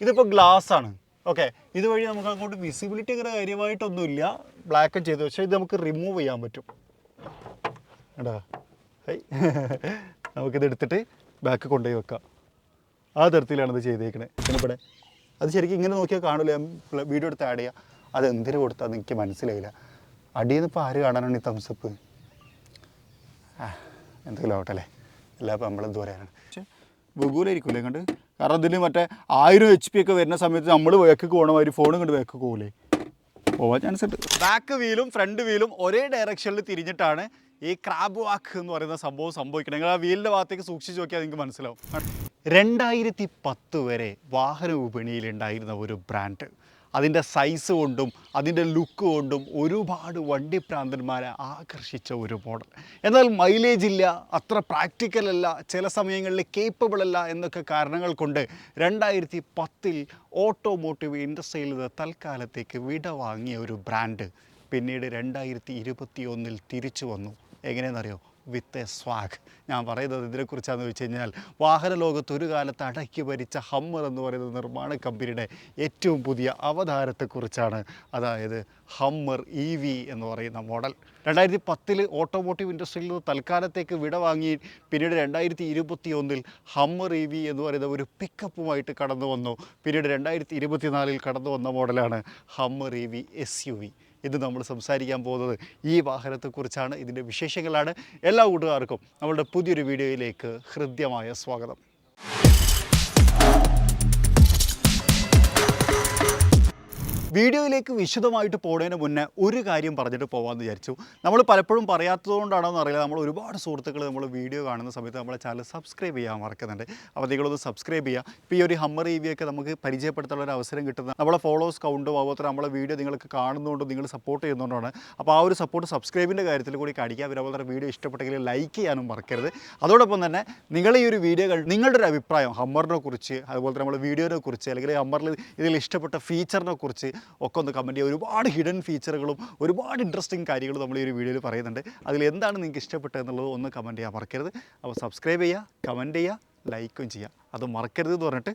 ഇതിപ്പോൾ ഗ്ലാസ് ആണ്. ഓക്കെ, ഇതുവഴി നമുക്ക് അങ്ങോട്ട് വിസിബിലിറ്റി അങ്ങനെ കാര്യമായിട്ടൊന്നുമില്ല, ബ്ലാക്ക് ചെയ്ത്. പക്ഷേ ഇത് നമുക്ക് റിമൂവ് ചെയ്യാൻ പറ്റും കേട്ടോ. നമുക്കിത് എടുത്തിട്ട് ബാക്ക് കൊണ്ടുപോയി വെക്കാം. ആ തരത്തിലാണ് ഇത് ചെയ്തേക്കണത്. പിന്നെ ഇവിടെ അത് ശരിക്കും ഇങ്ങനെ നോക്കിയാൽ കാണില്ല, വീഡിയോ എടുത്ത് ആഡ് ചെയ്യുക. അത് എന്തിനു കൊടുത്താൽ എനിക്ക് മനസ്സിലായില്ല. അടിയിൽ നിന്ന് ഇപ്പോൾ ആര് കാണാനാണ് ഈ തംസപ്പ്? എന്തെങ്കിലും ആവട്ടെ അല്ലേ, എല്ലാം ഇപ്പോൾ നമ്മളെന്ത് പറയാനാണ്. പക്ഷേ ബഹുലായിരിക്കില്ലേ കണ്ട്, കാരണം ഇതിൽ മറ്റേ 1000 HP ഒക്കെ വരുന്ന സമയത്ത് നമ്മൾ വേക്ക് പോകണമാതിരി ഫോണും കൊണ്ട് വേക്ക് പോകില്ലേ, പോകാൻ ചാൻസ് ഉണ്ട്. ബാക്ക് വീലും ഫ്രണ്ട് വീലും ഒരേ ഡയറക്ഷനിൽ തിരിഞ്ഞിട്ടാണ് ഈ ക്രാബ് വാക്ക് എന്ന് പറയുന്ന സംഭവം സംഭവിക്കണം. നിങ്ങൾ ആ വീലിൻ്റെ ഭാഗത്തേക്ക് സൂക്ഷിച്ച് നോക്കിയാൽ നിങ്ങൾക്ക് മനസ്സിലാവും. 2010 വരെ വാഹന വിപണിയിലുണ്ടായിരുന്ന ഒരു ബ്രാൻഡ്, അതിൻ്റെ സൈസ് കൊണ്ടും അതിൻ്റെ ലുക്ക് കൊണ്ടും ഒരുപാട് വണ്ടിപ്രാന്തന്മാരെ ആകർഷിച്ച ഒരു മോഡൽ. എന്നാൽ മൈലേജ് ഇല്ല, അത്ര പ്രാക്ടിക്കൽ അല്ല, ചില സമയങ്ങളിൽ കേപ്പബിൾ അല്ല എന്നൊക്കെ കാരണങ്ങൾ കൊണ്ട് 2010 ഓട്ടോമോട്ടീവ് ഇൻഡസ്ട്രിയിൽ നിന്ന് തൽക്കാലത്തേക്ക് വിട വാങ്ങിയ ഒരു ബ്രാൻഡ് പിന്നീട് 2021 തിരിച്ചു വന്നു. എങ്ങനെയെന്നറിയോ? With a swag. ഞാൻ പറയുന്നത് ഇതിനെക്കുറിച്ചാണെന്ന് വെച്ച് കഴിഞ്ഞാൽ, വാഹന ലോകത്ത് ഒരു കാലത്ത് അടക്കി ഭരിച്ച ഹമ്മർ എന്ന് പറയുന്ന നിർമ്മാണ കമ്പനിയുടെ ഏറ്റവും പുതിയ അവതാരത്തെക്കുറിച്ചാണ്. അതായത് ഹമ്മർ EV എന്ന് പറയുന്ന മോഡൽ. 2010 ഓട്ടോമോട്ടീവ് ഇൻഡസ്ട്രിയിൽ നിന്ന് തൽക്കാലത്തേക്ക് വിട വാങ്ങി പിന്നീട് 2021 ഹമ്മർ EV എന്ന് പറയുന്ന ഒരു പിക്കപ്പുമായിട്ട് കടന്നു വന്നു. പിന്നീട് 2024 കടന്നു വന്ന മോഡലാണ് ഹമ്മർ EV SUV. ഇത് നമ്മൾ സംസാരിക്കാൻ പോകുന്നത് ഈ വാഹനത്തെക്കുറിച്ചാണ്, ഇതിൻ്റെ വിശേഷങ്ങളാണ്. എല്ലാ കൂട്ടുകാർക്കും നമ്മളുടെ പുതിയൊരു വീഡിയോയിലേക്ക് ഹൃദ്യമായ സ്വാഗതം. വീഡിയോയിലേക്ക് വിശദമായിട്ട് പോകുന്നതിന് മുന്നേ ഒരു കാര്യം പറഞ്ഞിട്ട് പോകാമെന്ന് വിചാരിച്ചു. നമ്മൾ പലപ്പോഴും പറയാത്തതുകൊണ്ടാണോ എന്നറിയില്ല, നമ്മൾ ഒരുപാട് സുഹൃത്തുക്കൾ നമ്മൾ വീഡിയോ കാണുന്ന സമയത്ത് നമ്മളെ ചാനൽ സബ്സ്ക്രൈബ് ചെയ്യാൻ മറക്കുന്നുണ്ട്. അപ്പോൾ നിങ്ങളൊന്ന് സബ്സ്ക്രൈബ് ചെയ്യുക. ഇപ്പോൾ ഈ ഒരു ഹമ്മർ EV ഒക്കെ നമുക്ക് പരിചയപ്പെടുത്താനുള്ള ഒരു അവസരം കിട്ടുന്നത് നമ്മളെ ഫോളോവേഴ്സ് കൗണ്ടും അതുപോലെ നമ്മളെ വീഡിയോ നിങ്ങൾക്ക് കാണുന്നതുകൊണ്ടും നിങ്ങൾ സപ്പോർട്ട് ചെയ്യുന്നതുകൊണ്ടാണ്. അപ്പോൾ ആ ഒരു സപ്പോർട്ട് സബ്സ്ക്രൈബിൻ്റെ കാര്യത്തിൽ കൂടി കാണിക്കുക. പിന്നെ അതുപോലെ വീഡിയോ ഇഷ്ടപ്പെട്ടെങ്കിൽ ലൈക്ക് ചെയ്യാനും മറക്കരുത്. അതോടൊപ്പം തന്നെ നിങ്ങൾ ഈ ഒരു വീഡിയോ നിങ്ങളുടെ ഒരു അഭിപ്രായം ഹമ്മറിനെ കുറിച്ച്, അതുപോലെ തന്നെ നമ്മുടെ വീഡിയോനെ കുറിച്ച്, അല്ലെങ്കിൽ ഹമ്മറിൽ ഇതിൽ ഇഷ്ടപ്പെട്ട ഫീച്ചറിനെ കുറിച്ച് ഒക്കെ ഒന്ന് കമൻറ്റ് ചെയ്യുക. ഒരുപാട് ഹിഡൻ ഫീച്ചറുകളും ഒരുപാട് ഇൻട്രസ്റ്റിംഗ് കാര്യങ്ങളും നമ്മൾ ഈ ഒരു വീഡിയോയിൽ പറയുന്നുണ്ട്. അതിൽ എന്താണ് നിങ്ങൾക്ക് ഇഷ്ടപ്പെട്ടത് എന്നുള്ളത് ഒന്ന് കമൻറ്റ് ചെയ്യാൻ മറക്കരുത്. അപ്പോൾ സബ്സ്ക്രൈബ് ചെയ്യുക, കമൻറ്റ് ചെയ്യുക, ലൈക്കും ചെയ്യുക. അത് മറക്കരുത് എന്ന് പറഞ്ഞിട്ട്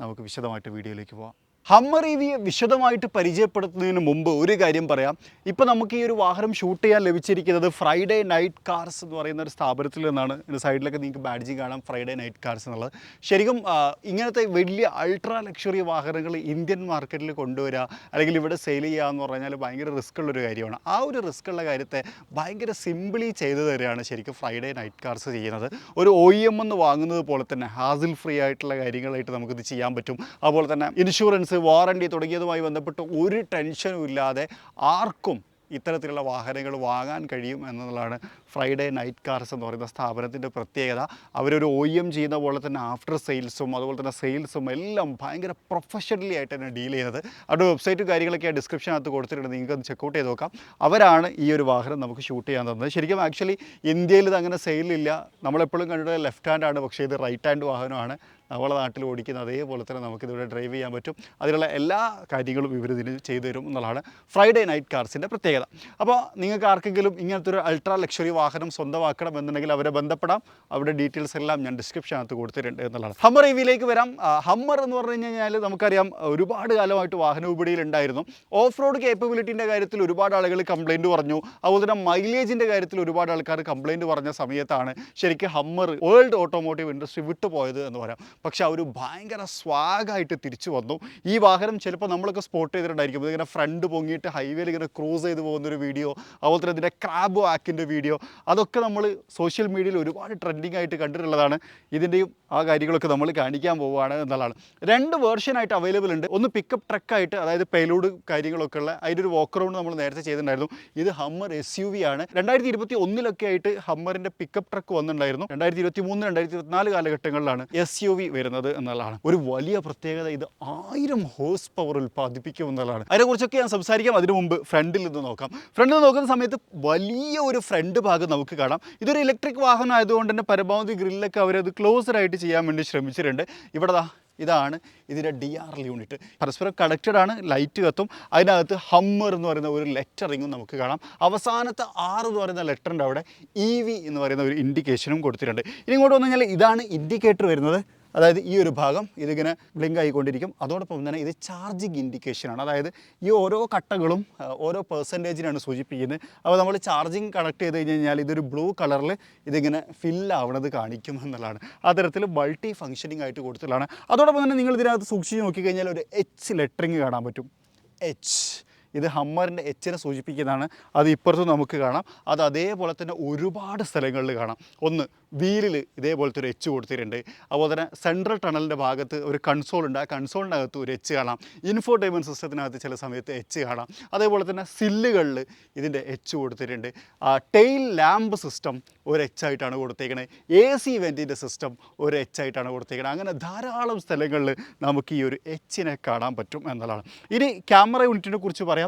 നമുക്ക് വിശദമായിട്ട് വീഡിയോയിലേക്ക് പോകാം. ഹമ്മർ EV വിശദമായിട്ട് പരിചയപ്പെടുത്തുന്നതിന് മുമ്പ് ഒരു കാര്യം പറയാം. ഇപ്പോൾ നമുക്ക് ഈ ഒരു വാഹനം ഷൂട്ട് ചെയ്യാൻ ലഭിച്ചിരിക്കുന്നത് ഫ്രൈഡേ നൈറ്റ് കാർസ് എന്ന് പറയുന്ന ഒരു സ്ഥാപനത്തിൽ നിന്നാണ്. ഇതിൻ്റെ സൈഡിലൊക്കെ നിങ്ങൾക്ക് ബാഡ്ജിങ് കാണാം, ഫ്രൈഡേ നൈറ്റ് കാർസ് എന്നുള്ളത്. ശരിക്കും ഇങ്ങനത്തെ വലിയ അൾട്രാ ലക്ഷറി വാഹനങ്ങൾ ഇന്ത്യൻ മാർക്കറ്റിൽ കൊണ്ടുവരിക അല്ലെങ്കിൽ ഇവിടെ സെയിൽ ചെയ്യുക എന്ന് പറഞ്ഞാൽ ഭയങ്കര റിസ്ക് ഉള്ളൊരു കാര്യമാണ്. ആ ഒരു റിസ്ക് ഉള്ള കാര്യത്തെ ഭയങ്കര സിമ്പിളി ചെയ്തു തരികയാണ് ശരിക്കും ഫ്രൈഡേ നൈറ്റ് കാർസ് ചെയ്യുന്നത്. ഒരു OEM എന്ന് വാങ്ങുന്നത് പോലെ തന്നെ ഹാസിൽ ഫ്രീ ആയിട്ടുള്ള കാര്യങ്ങളായിട്ട് നമുക്കിത് ചെയ്യാൻ പറ്റും. അതുപോലെ തന്നെ ഇൻഷുറൻസ്, വാറണ്ടി തുടങ്ങിയതുമായി ബന്ധപ്പെട്ട് ഒരു ടെൻഷനും ഇല്ലാതെ ആർക്കും ഇത്തരത്തിലുള്ള വാഹനങ്ങൾ വാങ്ങാൻ കഴിയും എന്നുള്ളതാണ് ഫ്രൈഡേ നൈറ്റ് കാർസ് എന്ന് പറയുന്ന സ്ഥാപനത്തിൻ്റെ പ്രത്യേകത. അവരൊരു OEM ചെയ്യുന്ന പോലെ തന്നെ ആഫ്റ്റർ സെയിൽസും അതുപോലെ തന്നെ സെയിൽസും എല്ലാം ഭയങ്കര പ്രൊഫഷണലി ആയിട്ട് തന്നെ ഡീൽ ചെയ്യുന്നത്. അവരുടെ വെബ്സൈറ്റും കാര്യങ്ങളൊക്കെ ഡിസ്ക്രിപ്ഷനകത്ത് കൊടുത്തിട്ടുണ്ട്, നിങ്ങൾക്ക് ഒന്ന് ചെക്കൗട്ട് ചെയ്ത് നോക്കാം. അവരാണ് ഈ ഒരു വാഹനം നമുക്ക് ഷൂട്ട് ചെയ്യാൻ തന്നത്. ശരിക്കും ആക്ച്വലി ഇന്ത്യയിൽ ഇത് അങ്ങനെ സെയിലില്ല. നമ്മളെപ്പോഴും കണ്ടിട്ട് ലെഫ്റ്റ് ഹാൻഡാണ്, പക്ഷേ ഇത് റൈറ്റ് ഹാൻഡ് വാഹനമാണ്. നമ്മളെ നാട്ടിൽ ഓടിക്കുന്ന അതേപോലെ തന്നെ നമുക്കിതിവിടെ ഡ്രൈവ് ചെയ്യാൻ പറ്റും. അതിലുള്ള എല്ലാ കാര്യങ്ങളും ഇവരിതിന് ചെയ്തു തരും എന്നുള്ളതാണ് ഫ്രൈഡേ നൈറ്റ് കാർസിൻ്റെ പ്രത്യേകത. അപ്പോൾ നിങ്ങൾക്ക് ആർക്കെങ്കിലും ഇങ്ങനത്തെ ഒരു അൾട്രാ ലക്ഷറി വാഹനം സ്വന്തമാക്കണം എന്നുണ്ടെങ്കിൽ അവരെ ബന്ധപ്പെടാം. അവരുടെ ഡീറ്റെയിൽസ് എല്ലാം ഞാൻ ഡിസ്ക്രിപ്ഷനകത്ത് കൊടുത്തിട്ടുണ്ട് എന്നുള്ളതാണ്. ഹമ്മർ EVയിലേക്ക് വരാം. ഹമ്മർ എന്ന് പറഞ്ഞു കഴിഞ്ഞാൽ നമുക്കറിയാം ഒരുപാട് കാലമായിട്ട് വാഹന വിപണിയിൽ ഉണ്ടായിരുന്നു. ഓഫ് റോഡ് കേപ്പബിലിറ്റിൻ്റെ കാര്യത്തിൽ ഒരുപാട് ആളുകൾ കംപ്ലയിൻറ്റ് പറഞ്ഞു. അതുപോലെ തന്നെ മൈലേജിൻ്റെ കാര്യത്തിൽ ഒരുപാട് ആൾക്കാർ കംപ്ലയിൻറ്റ് പറഞ്ഞ സമയത്താണ് ശരിക്കും ഹമ്മർ വേൾഡ് ഓട്ടോമോട്ടീവ് ഇൻഡസ്ട്രി വിട്ടുപോയത് എന്ന് പറയാം. പക്ഷേ അവർ ഭയങ്കര സ്വാഗായിട്ട് തിരിച്ചു വന്നു. ഈ വാഹനം ചിലപ്പോൾ നമ്മളൊക്കെ സ്പോട്ട് ചെയ്തിട്ടുണ്ടായിരിക്കും. ഇതിങ്ങനെ ഫ്രണ്ട് പൊങ്ങിയിട്ട് ഹൈവേയിൽ ഇങ്ങനെ ക്രൂസ് ചെയ്ത് പോകുന്നൊരു വീഡിയോ, അതുപോലെ തന്നെ ഇതിൻ്റെ ക്രാബ് വാക്കിൻ്റെ വീഡിയോ, അതൊക്കെ നമ്മൾ സോഷ്യൽ മീഡിയയിൽ ഒരുപാട് ട്രെൻഡിങ് ആയിട്ട് കണ്ടിട്ടുള്ളതാണ്. ഇതിൻ്റെയും ആ കാര്യങ്ങളൊക്കെ നമ്മൾ കാണിക്കാൻ പോവുകയാണ് എന്നുള്ളതാണ്. 2 വേർഷനായിട്ട് അവൈലബിൾ ഉണ്ട്. ഒന്ന് പിക്കപ്പ് ട്രക്കായിട്ട്, അതായത് പേലോഡ് കാര്യങ്ങളൊക്കെ ഉള്ള അതിൻ്റെ ഒരു വാക്ക് റൗണ്ട് നമ്മൾ നേരത്തെ ചെയ്തിട്ടുണ്ടായിരുന്നു. ഇത് ഹമ്മർ SUV ആണ്. 2021 ആയിട്ട് ഹമ്മറിൻ്റെ പിക്കപ്പ് ട്രക്ക് വന്നിട്ടുണ്ടായിരുന്നു. 2023, 2024 കാലഘട്ടങ്ങളിലാണ് SUV വരുന്നത് എന്നുള്ളതാണ്. ഒരു വലിയ പ്രത്യേകത, ഇത് 1000 ഹോഴ്സ് പവർ ഉൽപ്പാദിപ്പിക്കും എന്നുള്ളതാണ്. അതിനെക്കുറിച്ചൊക്കെ ഞാൻ സംസാരിക്കാം. അതിനു മുമ്പ് ഫ്രണ്ടിൽ നിന്ന് നോക്കാം. ഫ്രണ്ടിൽ നോക്കുന്ന സമയത്ത് വലിയ ഒരു ഫ്രണ്ട് ഭാഗം നമുക്ക് കാണാം. ഇതൊരു ഇലക്ട്രിക് വാഹനം ആയതുകൊണ്ട് തന്നെ പരമാവധി ഗ്രില്ലൊക്കെ അവരത് ക്ലോസറായിട്ട് ചെയ്യാൻ വേണ്ടി ശ്രമിച്ചിട്ടുണ്ട്. ഇവിടെ ഇതാണ് ഇതിൻ്റെ DRL യൂണിറ്റ്. പരസ്പരം കണക്റ്റഡ് ആണ്, ലൈറ്റ് കത്തും. അതിനകത്ത് ഹമ്മർ എന്ന് പറയുന്ന ഒരു ലെറ്ററിങ്ങും നമുക്ക് കാണാം. അവസാനത്തെ 6 എന്ന് പറയുന്ന ലെറ്ററിൻ്റെ അവിടെ EV എന്ന് പറയുന്ന ഒരു ഇൻഡിക്കേഷനും കൊടുത്തിട്ടുണ്ട്. ഇനി ഇങ്ങോട്ട് വന്നു കഴിഞ്ഞാൽ ഇതാണ് ഇൻഡിക്കേറ്റർ വരുന്നത്. അതായത് ഈ ഒരു ഭാഗം ഇതിങ്ങനെ ബ്ലിങ്ക് ആയിക്കൊണ്ടിരിക്കും. അതോടൊപ്പം തന്നെ ഇത് ചാർജിങ് ഇൻഡിക്കേഷനാണ്. അതായത് ഈ ഓരോ കട്ടകളും ഓരോ പെർസെൻറ്റേജിനാണ് സൂചിപ്പിക്കുന്നത്. അപ്പോൾ നമ്മൾ ചാർജിങ് കണക്ട് ചെയ്ത് കഴിഞ്ഞാൽ ഇതൊരു ബ്ലൂ കളറിൽ ഇതിങ്ങനെ ഫില്ലാവണത് കാണിക്കും എന്നുള്ളതാണ്. അത്തരത്തിൽ മൾട്ടി ഫങ്ഷനിങ് ആയിട്ട് കൊടുത്തതാണ്. അതോടൊപ്പം തന്നെ നിങ്ങൾ ഇതിനകത്ത് സൂക്ഷിച്ച് നോക്കിക്കഴിഞ്ഞാൽ ഒരു എച്ച് ലെറ്ററിങ് കാണാൻ പറ്റും. എച്ച്, ഇത് ഹമ്മറിൻ്റെ എച്ചിനെ സൂചിപ്പിക്കുന്നതാണ്. അത് ഇപ്പുറത്തും നമുക്ക് കാണാം. അത് അതേപോലെ തന്നെ ഒരുപാട് സ്ഥലങ്ങളിൽ കാണാം. ഒന്ന് വീലിൽ ഇതേപോലത്തെ ഒരു എച്ച് കൊടുത്തിട്ടുണ്ട്. അതുപോലെ തന്നെ സെൻട്രൽ ടണലിൻ്റെ ഭാഗത്ത് ഒരു കൺസോൾ ഉണ്ട്. ആ കൺസോളിനകത്ത് ഒരു എച്ച് കാണാം. ഇൻഫോർടൈൻമെൻറ്റ് സിസ്റ്റത്തിനകത്ത് ചില സമയത്ത് എച്ച് കാണാം. അതേപോലെ തന്നെ സില്ലുകളിൽ ഇതിൻ്റെ എച്ച് കൊടുത്തിട്ടുണ്ട്. ടെയിൽ ലാമ്പ് സിസ്റ്റം ഒരു എച്ചായിട്ടാണ് കൊടുത്തേക്കുന്നത്. AC വെൻറ്റിൻ്റെ സിസ്റ്റം ഒരു എച്ചായിട്ടാണ് കൊടുത്തേക്കുന്നത്. അങ്ങനെ ധാരാളം സ്ഥലങ്ങളിൽ നമുക്ക് ഈ ഒരു എച്ചിനെ കാണാൻ പറ്റും എന്നുള്ളതാണ്. ഇനി ക്യാമറ യൂണിറ്റിനെ കുറിച്ച് പറയാം.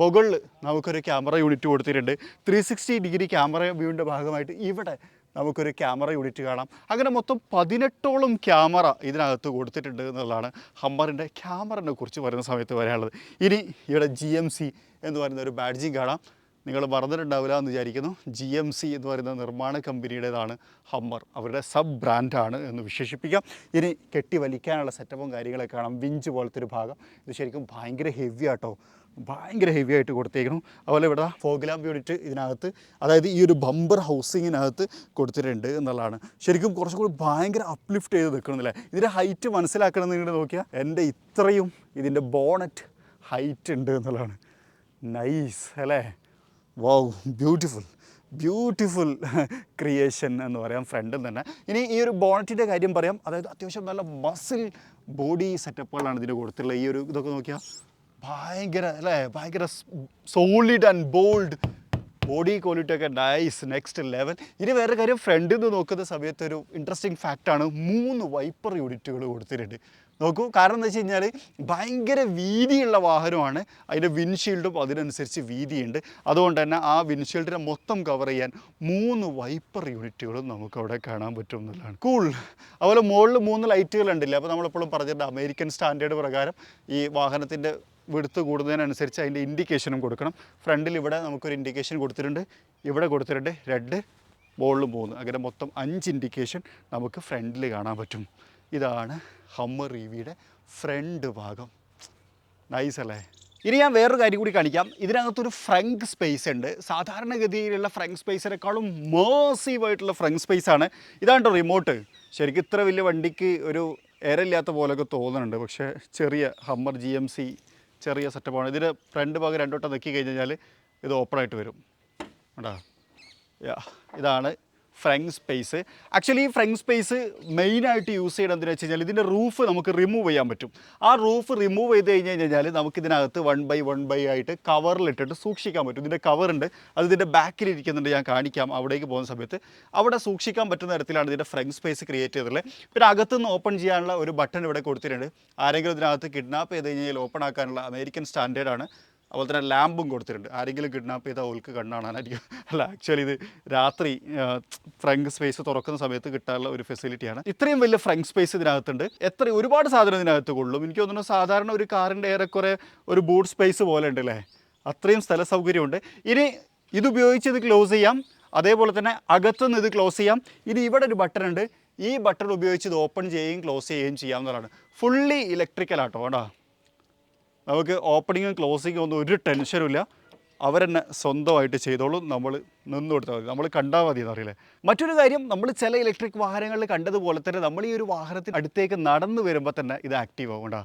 മുകളിൽ നമുക്കൊരു ക്യാമറ യൂണിറ്റ് കൊടുത്തിട്ടുണ്ട്. 360 ഡിഗ്രി ക്യാമറ വ്യൂവിൻ്റെ ഭാഗമായിട്ട് ഇവിടെ നമുക്കൊരു ക്യാമറ യൂണിറ്റ് കാണാം. അങ്ങനെ മൊത്തം 18ഓളം ക്യാമറ ഇതിനകത്ത് കൊടുത്തിട്ടുണ്ട് എന്നുള്ളതാണ് ഹമ്മറിൻ്റെ ക്യാമറനെ കുറിച്ച് പറയുന്ന സമയത്ത് പറയാനുള്ളത്. ഇനി ഇവിടെ GMC എന്ന് പറയുന്ന ഒരു ബാഡ്ജിങ് കാണാം. നിങ്ങൾ മറന്നിട്ടുണ്ടാവില്ല എന്ന് വിചാരിക്കുന്നു. GMC എന്ന് പറയുന്ന നിർമ്മാണ കമ്പനിയുടേതാണ് ഹമ്മർ. അവരുടെ സബ് ബ്രാൻഡാണ് എന്ന് വിശേഷിപ്പിക്കാം. ഇനി കെട്ടി വലിക്കാനുള്ള സെറ്റപ്പും കാര്യങ്ങളൊക്കെ കാണാം. വിഞ്ച് പോലത്തെ ഒരു ഭാഗം. ഇത് ശരിക്കും ഭയങ്കര ഹെവി ആട്ടോ, ഭയങ്കര ഹെവി ആയിട്ട് കൊടുത്തേക്കണം. അതുപോലെ ഇവിടെ ഫോഗ് ലാമ്പ് യൂണിറ്റ് ഇതിനകത്ത്, അതായത് ഈ ഒരു ബമ്പർ ഹൗസിങ്ങിനകത്ത് കൊടുത്തിട്ടുണ്ട് എന്നുള്ളതാണ്. ശരിക്കും കുറച്ചും കൂടി ഭയങ്കര അപ്ലിഫ്റ്റ് ചെയ്ത് നിൽക്കണമെന്നില്ലേ. ഇതിൻ്റെ ഹൈറ്റ് മനസ്സിലാക്കണം എന്ന് നിങ്ങൾ നോക്കിയാൽ എൻ്റെ ഇത്രയും ഇതിൻ്റെ ബോണറ്റ് ഹൈറ്റ് ഉണ്ട് എന്നുള്ളതാണ്. നൈസ് അല്ലേ? വൗ, ബ്യൂട്ടിഫുൾ ക്രിയേഷൻ എന്ന് പറയാം ഫ്രണ്ടിൽ തന്നെ. ഇനി ഈ ഒരു ബോണറ്റിൻ്റെ കാര്യം പറയാം. അതായത് അത്യാവശ്യം നല്ല മസിൽ ബോഡി സെറ്റപ്പുകളാണ് ഇതിന് കൊടുത്തിട്ടുള്ളത്. ഈ ഒരു ഇതൊക്കെ നോക്കിയാൽ ഭയങ്കര അല്ലേ, ഭയങ്കര solid and bold body quality ഒക്കെ നൈസ്, നെക്സ്റ്റ് ലെവൽ. ഇനി വേറെ കാര്യം, ഫ്രണ്ടിൽ നിന്ന് നോക്കുന്ന സമയത്ത് ഒരു ഇൻട്രസ്റ്റിംഗ് ഫാക്റ്റാണ്, 3 വൈപ്പർ യൂണിറ്റുകൾ കൊടുത്തിട്ടുണ്ട്. നോക്കൂ, കാരണം എന്താ വെച്ച് കഴിഞ്ഞാൽ ഭയങ്കര വീതിയുള്ള വാഹനമാണ്. അതിൻ്റെ വിൻഷീൽഡും അതിനനുസരിച്ച് വീതിയുണ്ട്. അതുകൊണ്ട് തന്നെ ആ വിൻഷീൽഡിനെ മൊത്തം കവർ ചെയ്യാൻ 3 വൈപ്പർ യൂണിറ്റുകളും നമുക്കവിടെ കാണാൻ പറ്റും എന്നുള്ളതാണ് കൂൾ. അതുപോലെ മുകളിൽ 3 ലൈറ്റുകൾ ഉണ്ടല്ലേ. അപ്പോൾ നമ്മളെപ്പോഴും പറഞ്ഞിട്ടുണ്ട് അമേരിക്കൻ സ്റ്റാൻഡേർഡ് പ്രകാരം ഈ വാഹനത്തിൻ്റെ വിടുത്ത് കൂടുന്നതിനനുസരിച്ച് അതിൻ്റെ ഇൻഡിക്കേഷനും കൊടുക്കണം. ഫ്രണ്ടിൽ ഇവിടെ നമുക്കൊരു ഇൻഡിക്കേഷൻ കൊടുത്തിട്ടുണ്ട്, ഇവിടെ കൊടുത്തിട്ടുണ്ട് റെഡ്, മുകളിൽ 3, അങ്ങനെ മൊത്തം 5 ഇൻഡിക്കേഷൻ നമുക്ക് ഫ്രണ്ടിൽ കാണാൻ പറ്റും. ഇതാണ് ഹമ്മർ EVയുടെ ഫ്രണ്ട് ഭാഗം. നൈസ് അല്ലേ? ഇനി ഞാൻ വേറൊരു കാര്യം കൂടി കാണിക്കാം. ഇതിനകത്തൊരു ഫ്രങ്ക് സ്പേസ് ഉണ്ട്. സാധാരണഗതിയിലുള്ള ഫ്രങ്ക് സ്പേസിനേക്കാളും മേസീവായിട്ടുള്ള ഫ്രങ്ക് സ്പേസാണ്. ഇതാണ് റിമോട്ട്. ശരിക്കും ഇത്ര വലിയ വണ്ടിക്ക് ഒരു എയറില്ലാത്ത പോലെയൊക്കെ തോന്നുന്നുണ്ട്. പക്ഷേ ചെറിയ ഹമ്മർ GMC ചെറിയ സെറ്റപ്പാണ്. ഇതിന് ഫ്രണ്ട് ഭാഗം 2 വട്ടം നെക്കി കഴിഞ്ഞാൽ ഇത് ഓപ്പണായിട്ട് വരും കേട്ടോ. ഇതാണ് ഫ്രങ്ക് സ്പേസ്. ആക്ച്വലി ഈ ഫ്രങ്ക് സ്പേസ് മെയിനായിട്ട് യൂസ് ചെയ്യണം എന്തിനാ വെച്ച് കഴിഞ്ഞാൽ ഇതിൻ്റെ റൂഫ് നമുക്ക് റിമൂവ് ചെയ്യാൻ പറ്റും. ആ റൂഫ് റിമൂവ് ചെയ്ത് കഴിഞ്ഞാൽ നമുക്കിതിനകത്ത് 1 by 1 ആയിട്ട് കവറിലിട്ടിട്ട് സൂക്ഷിക്കാൻ പറ്റും. ഇതിൻ്റെ കവറുണ്ട്, അത് ഇതിൻ്റെ ബാക്കിലിരിക്കുന്നുണ്ട്. ഞാൻ കാണിക്കാം. അവിടേക്ക് പോകുന്ന സമയത്ത് അവിടെ സൂക്ഷിക്കാൻ പറ്റുന്ന തരത്തിലാണ് ഇതിൻ്റെ ഫ്രങ്ക് സ്പേസ് ക്രിയേറ്റ് ചെയ്തിട്ടുള്ളത്. പിന്നെ അകത്തുനിന്ന് ഓപ്പൺ ചെയ്യാനുള്ള ഒരു ബട്ടൺ ഇവിടെ കൊടുത്തിട്ടുണ്ട്. ആരെങ്കിലും ഇതിനകത്ത് കിഡ്നാപ്പ് ചെയ്ത് കഴിഞ്ഞാൽ ഓപ്പൺ ആക്കാനുള്ള അമേരിക്കൻ സ്റ്റാൻഡേർഡാണ്. അതുപോലെ തന്നെ ലാമ്പും കൊടുത്തിട്ടുണ്ട്. ആരെങ്കിലും കിഡ്നാപ്പ് ചെയ്താൽ ഓൾക്ക് കണ്ണാണാനായിരിക്കും. അല്ല, ആക്ച്വലി ഇത് രാത്രി ഫ്രങ്ക് സ്പേസ് തുറക്കുന്ന സമയത്ത് കിട്ടാനുള്ള ഒരു ഫെസിലിറ്റിയാണ്. ഇത്രയും വലിയ ഫ്രങ്ക് സ്പേസ് ഇതിനകത്തുണ്ട്. ഒരുപാട് സാധനം ഇതിനകത്ത് കൊള്ളും. എനിക്ക് തോന്നുന്നു സാധാരണ ഒരു കാറിൻ്റെ ഏറെക്കുറെ ഒരു ബൂട്ട് സ്പേസ് പോലെ ഉണ്ട് അല്ലേ, അത്രയും സ്ഥല സൗകര്യമുണ്ട്. ഇനി ഇതുപയോഗിച്ച് ഇത് ക്ലോസ് ചെയ്യാം. അതേപോലെ തന്നെ അകത്തുനിന്ന് ഇത് ക്ലോസ് ചെയ്യാം. ഇനി ഇവിടെ ഒരു ബട്ടൺ ഉണ്ട്. ഈ ബട്ടൺ ഉപയോഗിച്ച് ഇത് ഓപ്പൺ ചെയ്യുകയും ക്ലോസ് ചെയ്യുകയും ചെയ്യാവുന്നതാണ്. ഫുള്ളി ഇലക്ട്രിക്കലാട്ടോ കേട്ടോ. നമുക്ക് ഓപ്പണിങ്ങും ക്ലോസിങ്ങും ഒന്നും ഒരു ടെൻഷനും ഇല്ല. അവരെന്നെ സ്വന്തമായിട്ട് ചെയ്തോളും. നമ്മൾ നിന്ന് കൊടുത്താൽ മതി, നമ്മൾ കണ്ടാൽ മതി എന്നറിയില്ലേ. മറ്റൊരു കാര്യം, നമ്മൾ ചില ഇലക്ട്രിക് വാഹനങ്ങളിൽ കണ്ടതുപോലെ തന്നെ നമ്മൾ ഈ ഒരു വാഹനത്തിന് അടുത്തേക്ക് നടന്നു വരുമ്പോൾ തന്നെ ഇത് ആക്റ്റീവ് ആവും കേട്ടോ.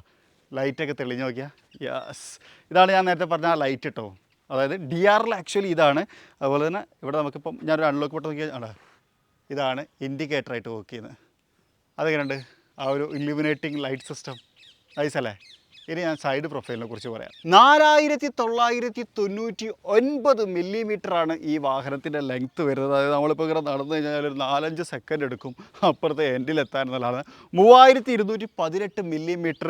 ലൈറ്റൊക്കെ തെളിഞ്ഞ് നോക്കിയാൽ യെസ്, ഇതാണ് ഞാൻ നേരത്തെ പറഞ്ഞ ആ ലൈറ്റ് കേട്ടോ. അതായത് DRL ആക്ച്വലി ഇതാണ്. അതുപോലെ തന്നെ ഇവിടെ നമുക്കിപ്പം ഞാനൊരു അൺലോക്ക് ബട്ടൺ നോക്കിയാൽ ആണോ, ഇതാണ് ഇൻഡിക്കേറ്ററായിട്ട് വർക്ക് ചെയ്യുന്നത്. അതെങ്ങനെയുണ്ട് ആ ഒരു ഇല്ലുമിനേറ്റിംഗ് ലൈറ്റ് സിസ്റ്റം? നൈസ് അല്ലേ? ഇനി ഞാൻ സൈഡ് പ്രൊഫൈലിനെ കുറിച്ച് പറയാം. 4999 മില്ലിമീറ്ററാണ് ഈ വാഹനത്തിൻ്റെ ലെങ്ത്ത് വരുന്നത്. അതായത് നമ്മളിപ്പോൾ ഇങ്ങനെ നടന്നു കഴിഞ്ഞാൽ ഒരു 4-5 സെക്കൻഡ് എടുക്കും അപ്പുറത്തെ എൻഡിലെത്താൻ എന്നുള്ളതാണ്. 3218 മില്ലിമീറ്റർ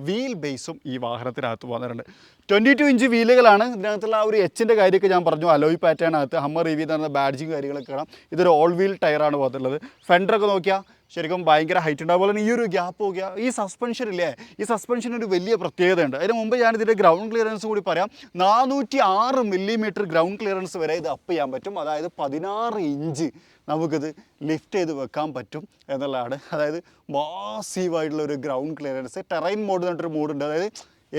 വീൽ ബേസും ഈ വാഹനത്തിനകത്ത് വന്നിട്ടുണ്ട്. 22 ഇഞ്ച് വീലുകളാണ്. ഇതിനകത്തുള്ള ആ ഒരു എച്ചിൻ്റെ കാര്യമൊക്കെ ഞാൻ പറഞ്ഞു. അലോയ് പാറ്റേണകത്ത് ഹമ്മർ EV എന്ന് പറയുന്ന ബാഡ്ജിങ് കാര്യങ്ങളൊക്കെ കാണാം. ഇതൊരു ഓൾ വീൽ ടയറാണ് വന്നിട്ടുള്ളത്. ഫെൻഡറൊക്കെ നോക്കിയാൽ ശരിക്കും ഭയങ്കര ഹൈറ്റ് ഉണ്ട്. അതുപോലെ തന്നെ ഈ ഒരു ഗ്യാപ്പ് നോക്കിയാൽ ഈ സസ്പെൻഷൻ ഇല്ലേ, ഈ സസ്പെൻഷന് ഒരു വലിയ പ്രത്യേകത ഉണ്ട്. അതിന് മുമ്പ് ഞാനിതിൻ്റെ ഗ്രൗണ്ട് ക്ലിയറൻസ് കൂടി പറയാം. 406 മില്ലിമീറ്റർ ഗ്രൗണ്ട് ക്ലിയറൻസ് വരെ ഇത് അപ്പ് ചെയ്യാൻ പറ്റും. അതായത് 16 ഇഞ്ച് നമുക്കിത് ലിഫ്റ്റ് ചെയ്ത് വെക്കാൻ പറ്റും എന്നുള്ളതാണ്. അതായത് മാസീവായിട്ടുള്ള ഒരു ഗ്രൗണ്ട് ക്ലിയറൻസ്. ടെറൈൻ മോഡ് എന്നിട്ടൊരു മോഡുണ്ട്, അതായത്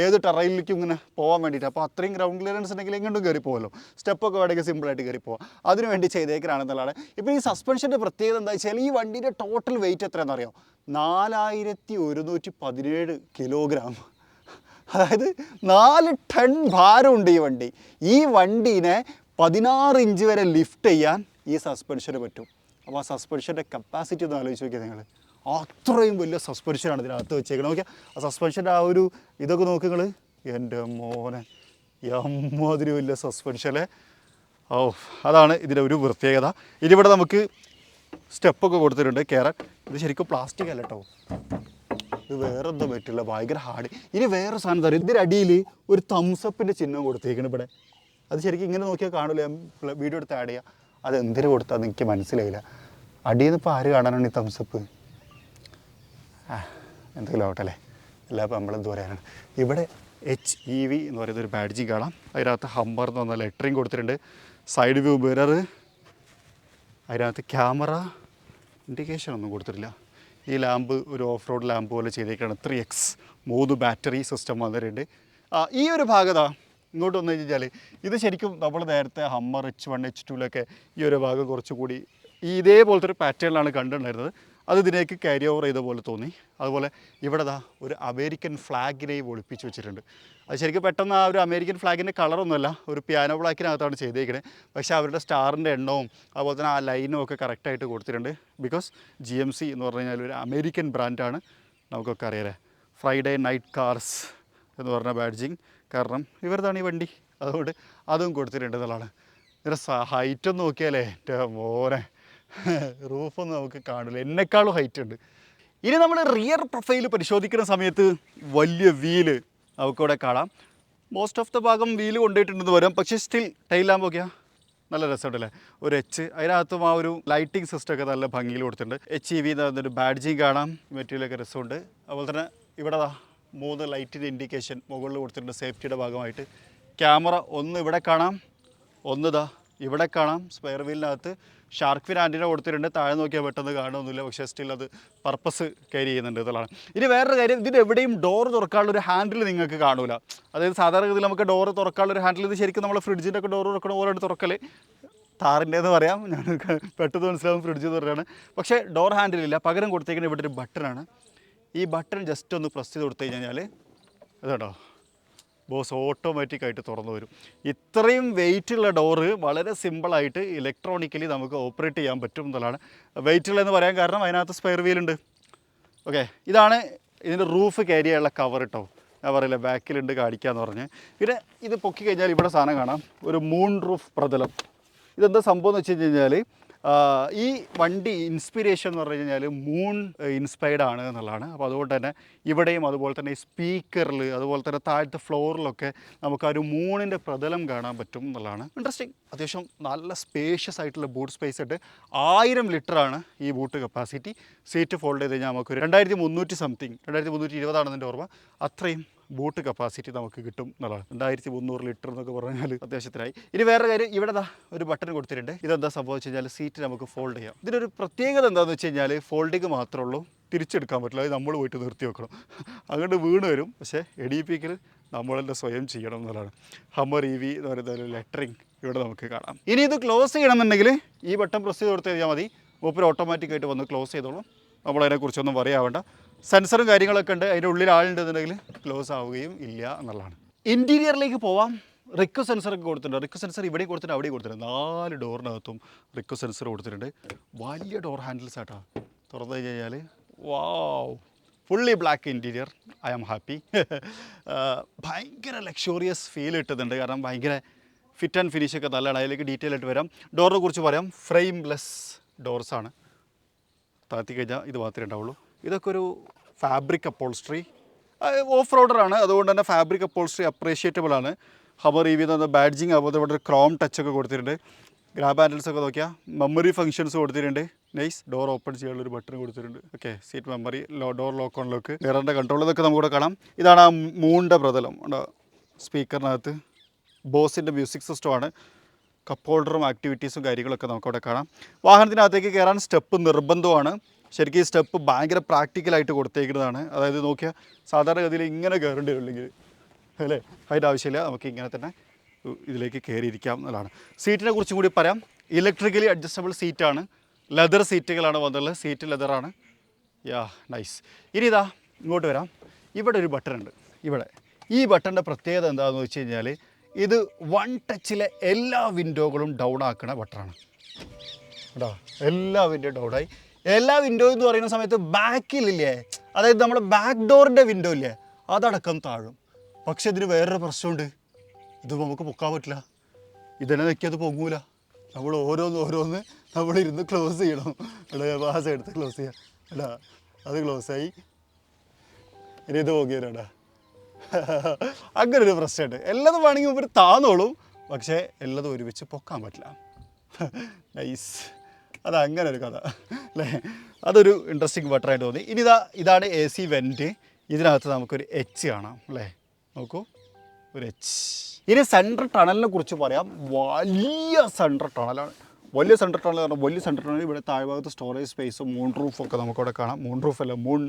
ഏത് ടെറൈനിലേക്കും ഇങ്ങനെ പോകാൻ വേണ്ടിയിട്ട്. അപ്പോൾ അത്രയും ഗ്രൗണ്ട് ക്ലിയറൻസ് ഉണ്ടെങ്കിൽ എങ്ങോട്ടും കയറി പോകുമല്ലോ, സ്റ്റെപ്പൊക്കെ വേണമെങ്കിൽ സിമ്പിളായിട്ട് കയറി പോകാം. അതിന് വേണ്ടി ചെയ്തേക്കാണെന്നുള്ളതാണ്. ഇപ്പോൾ ഈ സസ്പെൻഷൻ്റെ പ്രത്യേകത എന്താ വെച്ചാൽ ഈ വണ്ടിയുടെ ടോട്ടൽ വെയിറ്റ് എത്രയാണെന്ന് അറിയാം? 4117 കിലോഗ്രാം. അതായത് 4 ടൺ ഭാരമുണ്ട് ഈ വണ്ടി. ഈ വണ്ടീനെ 16 ഇഞ്ച് വരെ ലിഫ്റ്റ് ചെയ്യാൻ ഈ സസ്പെൻഷന് പറ്റും. അപ്പോൾ ആ സസ്പെൻഷൻ്റെ കപ്പാസിറ്റി ഒന്ന് ആലോചിച്ച് നോക്കിയാൽ നിങ്ങൾ, അത്രയും വലിയ സസ്പെൻഷനാണ് ഇതിനകത്ത് വെച്ചേക്കുന്നത്. നോക്കിയാൽ ആ സസ്പെൻഷൻ്റെ ആ ഒരു ഇതൊക്കെ നോക്കുക നിങ്ങൾ, എൻ്റെ മോനെ എമ്മാതിരി വലിയ സസ്പെൻഷനെ. ഓ, അതാണ് ഇതിൻ്റെ ഒരു പ്രത്യേകത. ഇതിവിടെ നമുക്ക് സ്റ്റെപ്പൊക്കെ കൊടുത്തിട്ടുണ്ട് കയറാൻ. ഇത് ശരിക്കും പ്ലാസ്റ്റിക് അല്ല കേട്ടോ, ഇത് വേറെ എന്തോ പറ്റില്ല, ഭയങ്കര ഹാർഡ്. ഇനി വേറെ സാധനം തരും, ഇതിൻ്റെ അടിയിൽ ഒരു തംസപ്പിൻ്റെ ചിഹ്നം കൊടുത്തേക്കണം ഇവിടെ. അത് ശരിക്കും ഇങ്ങനെ നോക്കിയാൽ കാണില്ല, വീഡിയോ എടുത്ത് ആഡ് ചെയ്യുക. അത് എന്തിനു കൊടുത്താൽ എനിക്ക് മനസ്സിലായില്ല. അടിയിൽ നിന്ന് ഇപ്പോൾ ആര് കാണാനാണ് ഈ തംസപ്പ്? എന്തെങ്കിലും ആവട്ടെ അല്ലേ, എല്ലാപ്പോൾ നമ്മളെന്ത് പറയാനാണ്. ഇവിടെ HEV എന്ന് പറയുന്നൊരു ബാഡ്ജിങ് കാണാം. അതിനകത്ത് ഹമ്മർ എന്ന് പറഞ്ഞ ലെറ്ററിങ് കൊടുത്തിട്ടുണ്ട്. സൈഡ് വ്യൂ മിറർ, അതിനകത്ത് ക്യാമറ, ഇൻഡിക്കേഷൻ ഒന്നും കൊടുത്തിട്ടില്ല. ഈ ലാമ്പ് ഒരു ഓഫ് റോഡ് ലാമ്പ് പോലെ ചെയ്തേക്കാണ്. 3X 3 ബാറ്ററി സിസ്റ്റം വന്നിട്ടുണ്ട്. ഈ ഒരു ഭാഗത ഇങ്ങോട്ട് വന്നു കഴിഞ്ഞാൽ ഇത് ശരിക്കും നമ്മൾ നേരത്തെ ഹമ്മർ H1 H2 ഈ ഒരു ഭാഗം കുറച്ചുകൂടി ഇതേപോലത്തെ ഒരു പാറ്റേണിലാണ് കണ്ടിട്ടുണ്ടായിരുന്നത്. അത് ഇതിലേക്ക് ക്യാരി ഓവർ ചെയ്ത പോലെ തോന്നി. അതുപോലെ ഇവിടെ ഒരു അമേരിക്കൻ ഫ്ലാഗിനെ ഒളിപ്പിച്ച് വെച്ചിട്ടുണ്ട്. അത് ശരിക്കും പെട്ടെന്ന് ആ ഒരു അമേരിക്കൻ ഫ്ലാഗിൻ്റെ കളറൊന്നുമല്ല, ഒരു പിയാനോ ബ്ലാക്കിനകത്താണ് ചെയ്തേക്കുന്നത്. പക്ഷേ അവരുടെ സ്റ്റാറിൻ്റെ എണ്ണവും അതുപോലെ തന്നെ ആ ലൈനും ഒക്കെ കറക്റ്റായിട്ട് കൊടുത്തിട്ടുണ്ട്. ബിക്കോസ് GMC എന്ന് പറഞ്ഞു കഴിഞ്ഞാൽ ഒരു അമേരിക്കൻ ബ്രാൻഡാണ്, നമുക്കൊക്കെ അറിയാലേ. ഫ്രൈഡേ നൈറ്റ് കാർസ് എന്ന് പറഞ്ഞ ബാഡ്ജിങ്, കാരണം ഇവരതാണ് ഈ വണ്ടി, അതുകൊണ്ട് അതും കൊടുത്തിട്ടുണ്ട് എന്നുള്ളതാണ്. ഇതിൻ്റെ ഹൈറ്റൊന്നും നോക്കിയാലേ എൻ്റെ മോനെ, റൂഫൊന്നും നമുക്ക് കാണില്ല, എന്നെക്കാളും ഹൈറ്റ് ഉണ്ട്. ഇനി നമ്മൾ റിയർ പ്രൊഫൈൽ പരിശോധിക്കുന്ന സമയത്ത് വലിയ വീല് നമുക്കിവിടെ കാണാം. മോസ്റ്റ് ഓഫ് ദ ഭാഗം വീല് കൊണ്ടുപോയിട്ടുണ്ടെന്ന് വരാം, പക്ഷേ സ്റ്റിൽ ടൈൽ ലാമ്പ് നോക്കിയാൽ നല്ല രസമുണ്ടല്ലേ. ഒരു അതിനകത്തും ആ ഒരു ലൈറ്റിംഗ് സിസ്റ്റമൊക്കെ നല്ല ഭംഗിയിൽ കൊടുത്തിട്ടുണ്ട്. HEV എന്നൊരു ബാഡ്ജിങ് കാണാം, മെറ്റീരിയലൊക്കെ രസമുണ്ട്. അതുപോലെ തന്നെ ഇവിടെ 3 ലൈറ്റിൻ്റെ ഇൻഡിക്കേഷൻ മുകളിൽ കൊടുത്തിട്ടുണ്ട് സേഫ്റ്റിയുടെ ഭാഗമായിട്ട്. ക്യാമറ ഒന്ന് ഇവിടെ കാണാം, ഒന്ന് ഇവിടെ കാണാം. സ്പെയർ വീലിനകത്ത് ഷാർക്ക് ഫിൻ ആൻറ്റിന കൊടുത്തിട്ടുണ്ട്. താഴെ നോക്കിയാൽ പെട്ടെന്ന് കാണുമൊന്നുമില്ല, പക്ഷേ സ്റ്റിൽ അത് പർപ്പസ് ക്യാരി ചെയ്യുന്നുണ്ട് എന്നുള്ളതാണ്. ഇനി വേറൊരു കാര്യം, ഇതിന് എവിടെയും ഡോർ തുറക്കാനുള്ളൊരു ഹാൻഡിൽ നിങ്ങൾക്ക് കാണൂല. അതായത് സാധാരണ രീതിയിൽ നമുക്ക് ഡോർ തുറക്കാനുള്ളൊരു ഹാൻഡിൽ, ഇത് ശരിക്കും നമ്മൾ ഫ്രിഡ്ജിൻ്റെ ഒക്കെ ഡോർ തുറക്കണ പോലെ തുറക്കൽ, താറിൻ്റെ എന്ന് പറയാം, ഞാൻ പെട്ടെന്ന് മനസ്സിലാവും ഫ്രിഡ്ജ് തുറക്കുകയാണ്. പക്ഷേ ഡോർ ഹാൻഡിലില്ല, പകരം കൊടുത്തേക്കുന്നത് ഇവിടെ ഒരു ബട്ടണാണ്. ഈ ബട്ടൺ ജസ്റ്റ് ഒന്ന് പ്രസ് ചെയ്ത് കൊടുത്തു കഴിഞ്ഞാൽ അതുണ്ടോ, ബോസ് ഓട്ടോമാറ്റിക്കായിട്ട് തുറന്നു വരും. ഇത്രയും വെയിറ്റുള്ള ഡോറ് വളരെ സിമ്പിളായിട്ട് ഇലക്ട്രോണിക്കലി നമുക്ക് ഓപ്പറേറ്റ് ചെയ്യാൻ പറ്റും എന്നുള്ളതാണ്. വെയിറ്റുള്ളതെന്ന് പറയാൻ കാരണം അതിനകത്ത് സ്പെയർ വീലുണ്ട്. ഓക്കെ, ഇതാണ് ഇതിൻ്റെ റൂഫ് ക്യാരി ചെയ്യാനുള്ള കവർ കേട്ടോ. ഞാൻ പറയില്ല ബാക്കിലുണ്ട് കാണിക്കാമെന്ന് പറഞ്ഞ്. പിന്നെ ഇത് പൊക്കി കഴിഞ്ഞാൽ ഇവിടെ സാധനം കാണാം, ഒരു മൂൺ റൂഫ് പ്രതലം. ഇതെന്താ സംഭവം എന്ന് വെച്ച് കഴിഞ്ഞാൽ ഈ വണ്ടി ഇൻസ്പിരേഷൻ എന്ന് പറഞ്ഞു കഴിഞ്ഞാൽ മൂൺ ഇൻസ്പയർഡ് ആണ് എന്നുള്ളതാണ്. അപ്പോൾ അതുകൊണ്ട് തന്നെ ഇവിടെയും അതുപോലെ തന്നെ ഈ സ്പീക്കറിൽ അതുപോലെ തന്നെ താഴത്തെ ഫ്ലോറിലൊക്കെ നമുക്ക് ആ ഒരു മൂണിൻ്റെ പ്രതലം കാണാൻ പറ്റും എന്നുള്ളതാണ്. ഇൻട്രസ്റ്റിംഗ്. അത്യാവശ്യം നല്ല സ്പേഷ്യസ് ആയിട്ടുള്ള ബൂട്ട് സ്പേസ് ഉണ്ട്. 1000 ലിറ്ററാണ് ഈ ബൂട്ട് കപ്പാസിറ്റി. സീറ്റ് ഫോൾഡ് ചെയ്ത് കഴിഞ്ഞാൽ നമുക്ക് 2300 സംതിങ്, 2320 എൻ്റെ ഓർമ്മ, അത്രയും ബൂട്ട് കപ്പാസിറ്റി നമുക്ക് കിട്ടും എന്നുള്ളതാണ്. 2300 ലിറ്റർ എന്നൊക്കെ പറഞ്ഞാൽ അത്യാവശ്യത്തിനായി. ഇനി വേറെ കാര്യം, ഇവിടെ ഒരു ബട്ടൺ കൊടുത്തിട്ടുണ്ട്. ഇതെന്താ സംഭവിച്ചു കഴിഞ്ഞാൽ സീറ്റ് നമുക്ക് ഫോൾഡ് ചെയ്യാം. ഇതിനൊരു പ്രത്യേകത എന്താണെന്ന് വെച്ച് കഴിഞ്ഞാൽ ഫോൾഡിങ് മാത്രമേ ഉള്ളൂ, തിരിച്ചെടുക്കാൻ പറ്റില്ല. അത് നമ്മൾ പോയിട്ട് നിർത്തി വെക്കണം, അങ്ങോട്ട് വീണ് വരും. പക്ഷേ എഡിപിക്കൽ നമ്മൾ തന്നെ സ്വയം ചെയ്യണം എന്നുള്ളതാണ്. ഹമ്മർ EV എന്ന് പറയുന്ന ലെറ്ററിങ് ഇവിടെ നമുക്ക് കാണാം. ഇനി ഇത് ക്ലോസ് ചെയ്യണമെന്നുണ്ടെങ്കിൽ ഈ ബട്ടൺ പ്രസ് ചെയ്ത് കൊടുത്ത് കഴിഞ്ഞാൽ മതി, മൂപ്പർ ഓട്ടോമാറ്റിക്കായിട്ട് വന്ന് ക്ലോസ് ചെയ്തോളും. നമ്മളതിനെക്കുറിച്ചൊന്നും പറയാവേണ്ട. സെൻസറും കാര്യങ്ങളൊക്കെ ഉണ്ട്, അതിൻ്റെ ഉള്ളിൽ ആളുണ്ടെന്നുണ്ടെങ്കിൽ ക്ലോസ് ആവുകയും ഇല്ല എന്നുള്ളതാണ്. ഇൻറ്റീരിയറിലേക്ക് പോവാം. റിക്വ സെൻസറൊക്കെ കൊടുത്തിട്ടുണ്ട്. റിക്വ സെൻസർ ഇവിടെയും കൊടുത്തിട്ടുണ്ട്, അവിടെയും കൊടുത്തിട്ടുണ്ട്. 4 ഡോറിനകത്തും റിക്വ സെൻസർ കൊടുത്തിട്ടുണ്ട്. വലിയ ഡോർ ഹാൻഡിൽസ് ആട്ടോ. തുറന്നു കഴിഞ്ഞാൽ wow, fully black interior. I am happy. ഭയങ്കര ലക്ഷറിയസ് ഫീൽ കിട്ടുന്നുണ്ട്, കാരണം ഭയങ്കര ഫിറ്റ് ആൻഡ് ഫിനിഷൊക്കെ നല്ലതാണ്. അതിലേക്ക് ഡീറ്റെയിൽ ആയിട്ട് വരാം. ഡോറിനെ കുറിച്ച് പറയാം. ഫ്രെയിംലെസ് ഡോർസാണ്. താത്തി കഴിഞ്ഞാൽ ഇത് മാത്രമേ ഉണ്ടാവുള്ളൂ. ഇതൊക്കെ ഒരു ഫാബ്രിക് അപ്പോൾസ്ട്രി, ഓഫ് റോഡറാണ്, അതുകൊണ്ട് തന്നെ ഫാബ്രിക് അപ്പോൾസ്ട്രി അപ്രീഷിയേറ്റബിൾ ആണ്. ഹമർ EV എന്ന ബാഡ്ജിങ്, അതുപോലെ ഇവിടെ ഒരു ക്രോം ടച്ചൊക്കെ കൊടുത്തിട്ടുണ്ട്. ഗ്രാബ് ഹാൻഡിൽസ് ഒക്കെ നോക്കിയാൽ മെമ്മറി ഫങ്ഷൻസ് കൊടുത്തിട്ടുണ്ട്. നൈസ്. ഡോർ ഓപ്പൺ ചെയ്യാനുള്ളൊരു ബട്ടൺ കൊടുത്തിട്ടുണ്ട്. Okay, seat memory, door lock on lock, മിററിൻ്റെ കൺട്രോൾ, ഇതൊക്കെ നമുക്കിവിടെ കാണാം. ഇതാണ് ആ മൂണിൻ്റെ പ്രതലം. സ്പീക്കറിനകത്ത് ബോസിൻ്റെ മ്യൂസിക് സിസ്റ്റമാണ്. കപ്പ് ഹോൾഡറും ആക്ടിവിറ്റീസും കാര്യങ്ങളൊക്കെ നമുക്കവിടെ കാണാം. വാഹനത്തിനകത്തേക്ക് കയറാൻ സ്റ്റെപ്പ് നിർബന്ധമാണ്. ശരിക്കും ഈ സ്റ്റെപ്പ് ഭയങ്കര പ്രാക്ടിക്കലായിട്ട് കൊടുത്തേക്കുന്നതാണ്. അതായത് നോക്കിയാൽ സാധാരണഗതിയിൽ ഇങ്ങനെ കയറേണ്ടി വരില്ലെങ്കിൽ അല്ലേ, അതിൻ്റെ ആവശ്യമില്ല. നമുക്ക് ഇങ്ങനെ തന്നെ ഇതിലേക്ക് കയറിയിരിക്കാം എന്നുള്ളതാണ്. സീറ്റിനെ കുറിച്ചും കൂടി പറയാം. ഇലക്ട്രിക്കലി അഡ്ജസ്റ്റബിൾ സീറ്റാണ്. ലെതർ സീറ്റുകളാണ് വന്നുള്ളത്. സീറ്റ് ലെതറാണ്. യാ നൈസ്. ഇനി ഇതാ ഇങ്ങോട്ട് വരാം. ഇവിടെ ഒരു ബട്ടൺ ഉണ്ട്. ഇവിടെ ഈ ബട്ടൻ്റെ പ്രത്യേകത എന്താണെന്ന് വെച്ച് കഴിഞ്ഞാൽ ഇത് വൺ ടച്ചിലെ എല്ലാ വിൻഡോകളും ഡൗൺ ആക്കണ ബട്ടറാണ് കേട്ടോ. എല്ലാ വിൻഡോ ഡൗണായി. എല്ലാ വിൻഡോ എന്ന് പറയുന്ന സമയത്ത് ബാക്കിലില്ലേ, അതായത് നമ്മുടെ ബാക്ക് ഡോറിൻ്റെ വിൻഡോ ഇല്ലേ, അതടക്കം താഴും. പക്ഷെ ഇതിന് വേറൊരു പ്രശ്നമുണ്ട്. ഇത് നമുക്ക് പൊക്കാൻ പറ്റില്ല. ഇതന്നെ വെക്കിയത് പൊങ്ങൂല. നമ്മൾ ഓരോന്ന് നമ്മളിരുന്ന് ക്ലോസ് ചെയ്യണം. പാസ് എടുത്ത് ക്ലോസ് ചെയ്യാം. എടാ അത് ക്ലോസായി. ഇനി ഇത് പൊങ്ങിയവരാടാ. അങ്ങനൊരു പ്രശ്നമുണ്ട്. എല്ലാതും വേണമെങ്കിൽ മുമ്പ് താന്നോളും, പക്ഷേ എല്ലാതും ഒരുമിച്ച് പൊക്കാൻ പറ്റില്ല. നൈസ്. അതങ്ങനെ ഒരു കഥ അല്ലേ. അതൊരു ഇൻട്രസ്റ്റിംഗ് ബട്ടറായിട്ട് തോന്നി. ഇനി ഇതാണ് AC വെൻറ്റ്. ഇതിനകത്ത് നമുക്കൊരു എച്ച് കാണാം അല്ലേ. നോക്കൂ, ഒരു എച്ച്. ഇനി സെൻട്രൽ ടണലിനെ കുറിച്ച് പറയാം. വലിയ സെൻട്രൽ ടണലാണ്. വലിയ സെൻട്രൽ ടണൽ പറഞ്ഞാൽ വലിയ സെൻട്രൽ ടണൽ. ഇവിടെ താഴ്ഭാഗത്ത് സ്റ്റോറേജ് സ്പേസും മൂൺ റൂഫൊക്കെ നമുക്കവിടെ കാണാം. മൂൺ റൂഫല്ല, മൂൺ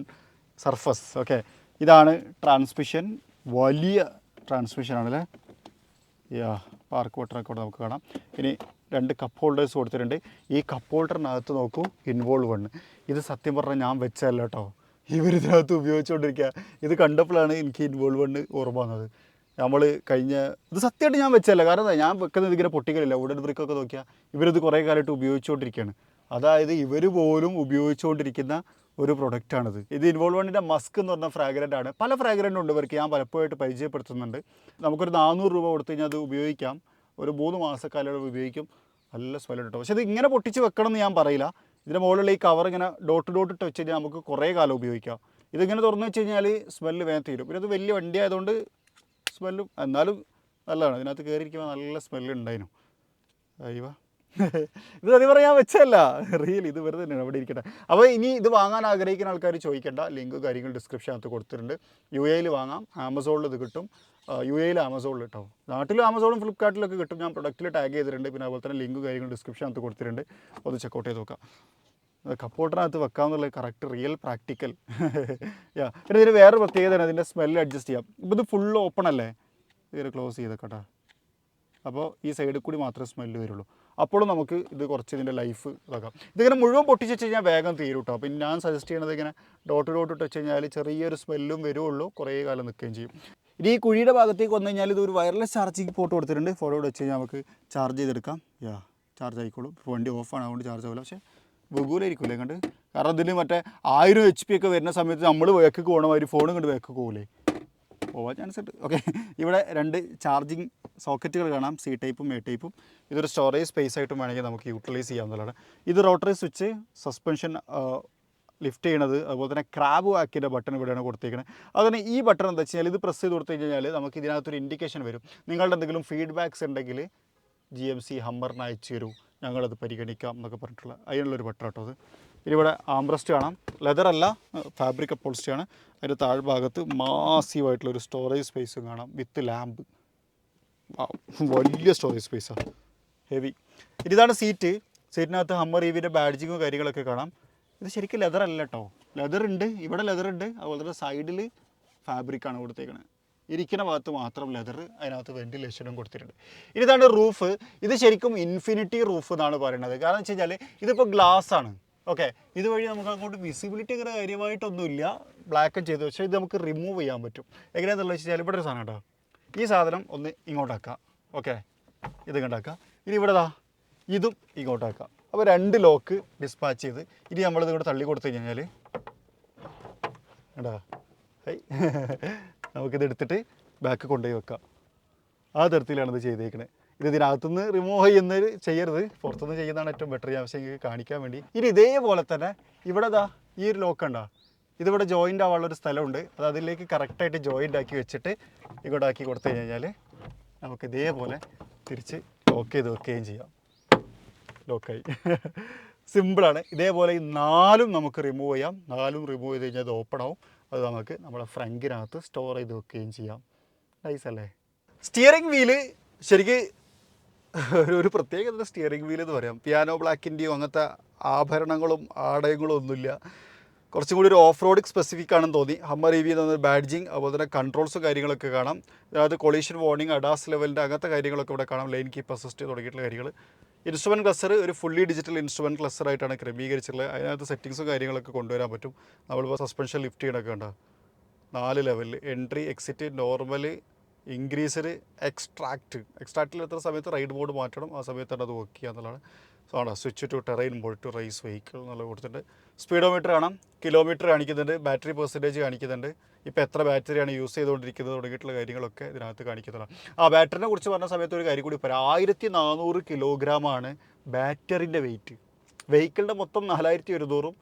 സർഫസ്. ഓക്കെ, ഇതാണ് ട്രാൻസ്മിഷൻ. വലിയ ട്രാൻസ്മിഷനാണല്ലേ. യാ, പാർക്ക് ബട്ടറൊക്കെ അവിടെ നമുക്ക് കാണാം. ഇനി 2 കപ്പ് ഹോൾഡേഴ്സ് കൊടുത്തിട്ടുണ്ട്. ഈ കപ്പ് ഹോൾഡറിനകത്ത് നോക്കൂ, ഇൻവോൾവ് ആണ്. ഇത് സത്യം പറഞ്ഞാൽ ഞാൻ വെച്ചതല്ല കേട്ടോ, ഇവരിതിനകത്ത് ഉപയോഗിച്ചുകൊണ്ടിരിക്കുക. ഇത് കണ്ടപ്പോഴാണ് എനിക്ക് ഇൻവോൾവ് ആണ് ഓർമ്മ വന്നത്. നമ്മൾ ഇത് സത്യമായിട്ട് ഞാൻ വെച്ചതല്ല. കാരണം ഞാൻ വെക്കുന്നത് ഇതിങ്ങനെ പൊട്ടിക്കലില്ല. വുഡൻ ബ്രിക്കൊക്കെ നോക്കിയാൽ ഇവരിത് കുറേ കാലമായിട്ട് ഉപയോഗിച്ചുകൊണ്ടിരിക്കുകയാണ്. അതായത് ഇവർ പോലും ഉപയോഗിച്ചുകൊണ്ടിരിക്കുന്ന ഒരു പ്രൊഡക്റ്റാണിത്. ഇത് ഇൻവോൾവണ്ടിൻ്റെ മസ്ക് എന്ന് പറഞ്ഞ ഫ്രാഗ്രൻ്റ് ആണ്. പല ഫ്രാഗ്രൻ്റ് ഉണ്ട് ഇവർക്ക്, ഞാൻ പലപ്പോഴായിട്ട് പരിചയപ്പെടുത്തുന്നുണ്ട്. നമുക്കൊരു 400 രൂപ കൊടുത്തു കഴിഞ്ഞാൽ അത് ഉപയോഗിക്കാം. ഒരു 3 മാസക്കാലം ഉപയോഗിക്കും. നല്ല സ്മെൽ കിട്ടും. പക്ഷേ ഇത് ഇങ്ങനെ പൊട്ടിച്ച് വെക്കണം എന്ന് ഞാൻ പറയില്ല. ഇതിൻ്റെ മുകളിലുള്ള ഈ കവർ ഇങ്ങനെ ഡോട്ട് ഇട്ട് വെച്ച് കഴിഞ്ഞാൽ നമുക്ക് കുറേ കാലം ഉപയോഗിക്കാം. ഇതിങ്ങനെ തുറന്ന് വെച്ച് കഴിഞ്ഞാൽ സ്മെല്ല് വേഗം തീരും. പിന്നെ ഇത് വലിയ വണ്ടി ആയതുകൊണ്ട് സ്മെല്ലും എന്നാലും നല്ലതാണ്. ഇതിനകത്ത് കയറിയിരിക്കുമ്പോൾ നല്ല സ്മെല്ല് ഉണ്ടായിരുന്നു. അയ്യോ, ഇത് സത്യം പറയാൻ വെച്ചല്ല, റിയൽ ഇത് വെറുതെ തന്നെയാണ് അവിടെ ഇരിക്കട്ടെ. അപ്പോൾ ഇനി ഇത് വാങ്ങാൻ ആഗ്രഹിക്കുന്ന ആൾക്കാർ ചോദിക്കേണ്ട, ലിങ്ക് കാര്യങ്ങൾ ഡിസ്ക്രിപ്ഷനകത്ത് കൊടുത്തിട്ടുണ്ട്. UAE വാങ്ങാം, ആമസോണിൽ ഇത് കിട്ടും. UAE ആമസോണിൽ കേട്ടോ. നാട്ടിലും ആമസോണും ഫ്ലിപ്കാർട്ടിലൊക്കെ കിട്ടും. ഞാൻ പ്രൊഡക്റ്റിൽ ടാഗ് ചെയ്തിട്ടുണ്ട്. പിന്നെ അതുപോലെ തന്നെ ലിങ്ക് കാര്യങ്ങൾ ഡിസ്ക്രിപ്ഷനകത്ത് കൊടുത്തിട്ടുണ്ട്. ഒന്ന് ചെക്കൗട്ട് ചെയ്ത് നോക്കാം. കപ്പോട്ടിനകത്ത് വെക്കാമെന്നുള്ള കറക്റ്റ് റിയൽ പ്രാക്ടിക്കൽ. യാ, പിന്നെ ഇതിന് വേറെ പ്രത്യേകതയാണ്, അതിൻ്റെ സ്മെല്ല് അഡ്ജസ്റ്റ് ചെയ്യാം. ഇപ്പോൾ ഇത് ഫുള്ള് ഓപ്പൺ അല്ലേ, ഇതിന് ക്ലോസ് ചെയ്തേക്കട്ടെ. അപ്പോൾ ഈ സൈഡിൽ കൂടി മാത്രമേ സ്മെല്ല് വരുള്ളൂ. അപ്പോഴും നമുക്ക് ഇത് കുറച്ച് ഇതിൻ്റെ ലൈഫ് ഇതാക്കാം. ഇതിങ്ങനെ മുഴുവൻ പൊട്ടിച്ച് വെച്ച് കഴിഞ്ഞാൽ വേഗം തീരും കേട്ടോ. പിന്നെ ഞാൻ സജസ്റ്റ് ചെയ്യണത് ഇങ്ങനെ ഡോട്ട് ഇട്ട് വെച്ച് കഴിഞ്ഞാൽ ചെറിയൊരു സ്മെല്ലും വരുള്ളൂ, കുറേ കാലം നിൽക്കുകയും ചെയ്യും. ഇനി ഈ കുഴിയുടെ ഭാഗത്തേക്ക് വന്നു കഴിഞ്ഞാൽ ഇത് ഒരു വയർലെസ് ചാർജിങ് പോർട്ട് കൊടുത്തിട്ടുണ്ട്. ഫോട്ടോ വെച്ച് കഴിഞ്ഞാൽ നമുക്ക് ചാർജ് ചെയ്തെടുക്കാം. യാ, ചാർജ് ആയിക്കോളും. ഇപ്പോൾ വണ്ടി ഓഫാണ്, അതുകൊണ്ട് ചാർജ് ആവില്ല. പക്ഷേ വെകൂലായിരിക്കില്ലേ കണ്ട്. കാരണം ഇതിൽ മറ്റേ 1000 HP ഒക്കെ വരുന്ന സമയത്ത് നമ്മൾ വേക്ക് പോകണമാതിരി ഫോണും കണ്ട് വേക്ക് പോകില്ലേ, പോവാൻ ചാൻസ് ഉണ്ട്. ഓക്കെ, ഇവിടെ 2 ചാർജിങ് സോക്കറ്റുകൾ കാണാം, C ടൈപ്പും A ടൈപ്പും. ഇതൊരു സ്റ്റോറേജ് സ്പേസ് ആയിട്ടും വേണമെങ്കിൽ നമുക്ക് യൂട്ടിലൈസ് ചെയ്യാവുന്നതാണ്. ഇത് റോട്ടറി സ്വിച്ച്, സസ്പെൻഷൻ ലിഫ്റ്റ് ചെയ്യണത്, അതുപോലെ തന്നെ ക്രാബ് വാക്കിൻ്റെ ബട്ടൺ ഇവിടെയാണ് കൊടുത്തേക്കുന്നത്. അതുതന്നെ ഈ ബട്ടൺ എന്താ വെച്ച് കഴിഞ്ഞാൽ ഇത് പ്രസ് ചെയ്ത് കൊടുത്തു കഴിഞ്ഞാൽ നമുക്ക് ഇതിനകത്തൊരു ഇൻഡിക്കേഷൻ വരും. നിങ്ങളുടെ എന്തെങ്കിലും ഫീഡ്ബാക്ക്സ് ഉണ്ടെങ്കിൽ GMC ഹമ്മറിന് അയച്ചു തരൂ, ഞങ്ങളത് പരിഗണിക്കാം എന്നൊക്കെ പറഞ്ഞിട്ടുള്ള അതിനുള്ളൊരു ബട്ടൺ കേട്ടോ അത്. ഇവിടെ ആംബ്രസ്റ്റ് കാണാം. ലെതർ അല്ല, ഫാബ്രിക് അപ്പോൾസ്റ്റിയാണ്. അതിൻ്റെ താഴ്ഭാഗത്ത് മാസീവായിട്ടുള്ളൊരു സ്റ്റോറേജ് സ്പേസും കാണാം വിത്ത് ലാമ്പ്. വലിയ സ്റ്റോറേജ് സ്പേസാണ്, ഹെവി. ഇതാണ് സീറ്റ്. സീറ്റിനകത്ത് ഹമ്മർ EVൻ്റെ ബാഡ്ജിങ്ങും കാര്യങ്ങളൊക്കെ കാണാം. ഇത് ശരിക്കും ലെതർ അല്ല കേട്ടോ, ലെതർ ഉണ്ട്, ഇവിടെ ലെതർ ഉണ്ട്. അതുപോലെ തന്നെ സൈഡിൽ ഫാബ്രിക്കാണ് കൊടുത്തേക്കുന്നത്. ഇരിക്കുന്ന ഭാഗത്ത് മാത്രം ലെതർ, അതിനകത്ത് വെൻറ്റിലേഷനും കൊടുത്തിട്ടുണ്ട്. ഇതാണ് റൂഫ്. ഇത് ശരിക്കും ഇൻഫിനിറ്റി റൂഫ് എന്നാണ് പറയുന്നത്. കാരണം വെച്ച് കഴിഞ്ഞാൽ ഇതിപ്പോൾ ഗ്ലാസ് ആണ്. ഓക്കെ, ഇതുവഴി നമുക്ക് അങ്ങോട്ട് വിസിബിലിറ്റി അങ്ങനെ കാര്യമായിട്ടൊന്നുമില്ല, ബ്ലാക്ക് ചെയ്ത്. പക്ഷേ ഇത് നമുക്ക് റിമൂവ് ചെയ്യാൻ പറ്റും. എങ്ങനെയാണെന്നുള്ളത് വെച്ച് കഴിഞ്ഞാൽ ഇവിടെ ഒരു സാധനം കേട്ടോ, ഈ സാധനം ഒന്ന് ഇങ്ങോട്ടാക്കാം. ഓക്കെ, ഇത് ഇങ്ങോട്ടാക്കാം. ഇനി ഇവിടെ ഇതും ഇങ്ങോട്ടാക്കാം. അപ്പോൾ 2 ലോക്ക് ഡിസ്പാച്ച് ചെയ്ത് ഇനി നമ്മളിത് ഇങ്ങോട്ട് തള്ളി കൊടുത്തു കഴിഞ്ഞാൽ കേട്ടോ, നമുക്കിത് എടുത്തിട്ട് ബാക്ക് കൊണ്ടുപോയി വെക്കാം. ആ തരത്തിലാണ് ഇത് ചെയ്തേക്കണേ. ഇത് ഇതിനകത്തുനിന്ന് റിമൂവ് ചെയ്യരുത്, പുറത്തുനിന്ന് ചെയ്യുന്നതാണ് ഏറ്റവും ബെറ്റർ. ഞാൻ പക്ഷേ എനിക്ക് കാണിക്കാൻ വേണ്ടി. ഇനി ഇതേപോലെ തന്നെ ഇവിടെ ഈ ഒരു ലോക്ക് ഉണ്ടോ, ഇതിവിടെ ജോയിൻ്റ് ആവാനുള്ളൊരു സ്ഥലമുണ്ട്. അത് അതിലേക്ക് കറക്റ്റായിട്ട് ജോയിൻ്റ് ആക്കി വെച്ചിട്ട് ഇങ്ങോട്ടാക്കി കൊടുത്തു കഴിഞ്ഞാൽ നമുക്ക് ഇതേപോലെ തിരിച്ച് ലോക്ക് ചെയ്ത് വെക്കുകയും ചെയ്യാം. ലോക്കായി. സിമ്പിളാണ്. ഇതേപോലെ ഈ 4ഉം നമുക്ക് റിമൂവ് ചെയ്യാം. 4ഉം റിമൂവ് ചെയ്ത് കഴിഞ്ഞാൽ അത് ഓപ്പൺ ആവും. അത് നമുക്ക് നമ്മുടെ ഫ്രങ്കിനകത്ത് സ്റ്റോർ ചെയ്ത് വെക്കുകയും ചെയ്യാം. നൈസ് അല്ലേ? സ്റ്റിയറിംഗ് വീല് ശരിക്ക് ഒരു പ്രത്യേകത സ്റ്റിയറിംഗ് വീൽ എന്ന് പറയാം. പിയാനോ ബ്ലാക്കിൻ്റെയോ അങ്ങനത്തെ ആഭരണങ്ങളും ആടയങ്ങളും ഒന്നുമില്ല. കുറച്ചും കൂടി ഒരു ഓഫ് റോഡിങ് സ്പെസിഫിക് ആണെന്ന് തോന്നി. ഹമ്മർ ഇ വി എന്ന ബാഡ്ജിങ്, അതുപോലെ തന്നെ കൺട്രോൾസും കാര്യങ്ങളൊക്കെ കാണാം. അതായത് കൊളീഷൻ വാർണിംഗ്, അഡാസ് ലെവലിൻ്റെ അങ്ങനത്തെ കാര്യങ്ങളൊക്കെ ഇവിടെ കാണാം. ലൈൻ കീപ്പ് അസിസ്റ്റ് തുടങ്ങിയിട്ടുള്ള കാര്യങ്ങൾ. ഇൻസ്ട്രുമെൻറ്റ് ക്ലസ്റ്റർ ഒരു ഫുള്ളി ഡിജിറ്റൽ ഇൻസ്ട്രുമെൻറ്റ് ക്ലസ്റ്റർ ആയിട്ടാണ് ക്രമീകരിച്ചിട്ടുള്ളത്. അതിനകത്ത് സെറ്റിങ്സും കാര്യങ്ങളൊക്കെ കൊണ്ടുവരാൻ പറ്റും. നമ്മളിപ്പോൾ സസ്പെൻഷൻ ലിഫ്റ്റ് ചെയ്യണമൊക്കെ ഉണ്ടോ, 4 ലെവലിൽ എൻട്രി, എക്സിറ്റ്, നോർമൽ, ഇൻക്രീസർ, എക്സ്ട്രാക്റ്റിൽ എത്ര സമയത്ത് റൈഡ് മോഡ് മാറ്റണം, ആ സമയത്താണ് അത് വർക്ക് ചെയ്യുക എന്നുള്ളതാണ്. സോ ആണ് switch to terrain mode to rise vehicle എന്നുള്ളത് കൊടുത്തിട്ടുണ്ട്. സ്പീഡോമീറ്റർ കാണാം, കിലോമീറ്റർ കാണിക്കുന്നുണ്ട്, ബാറ്ററി പെർസെൻറ്റേജ് കാണിക്കുന്നുണ്ട്, ഇപ്പോൾ എത്ര ബാറ്ററിയാണ് യൂസ് ചെയ്തുകൊണ്ടിരിക്കുന്നത് തുടങ്ങിയിട്ടുള്ള കാര്യങ്ങളൊക്കെ ഇതിനകത്ത് കാണിക്കുന്നതാണ്. ബാറ്ററിനെ കുറിച്ച് പറഞ്ഞ സമയത്ത് ഒരു കാര്യം കൂടി പറയാം. 1400 കിലോഗ്രാമാണ് ബാറ്ററിൻ്റെ വെയിറ്റ്. വെഹിക്കിളിൻ്റെ മൊത്തം 4100,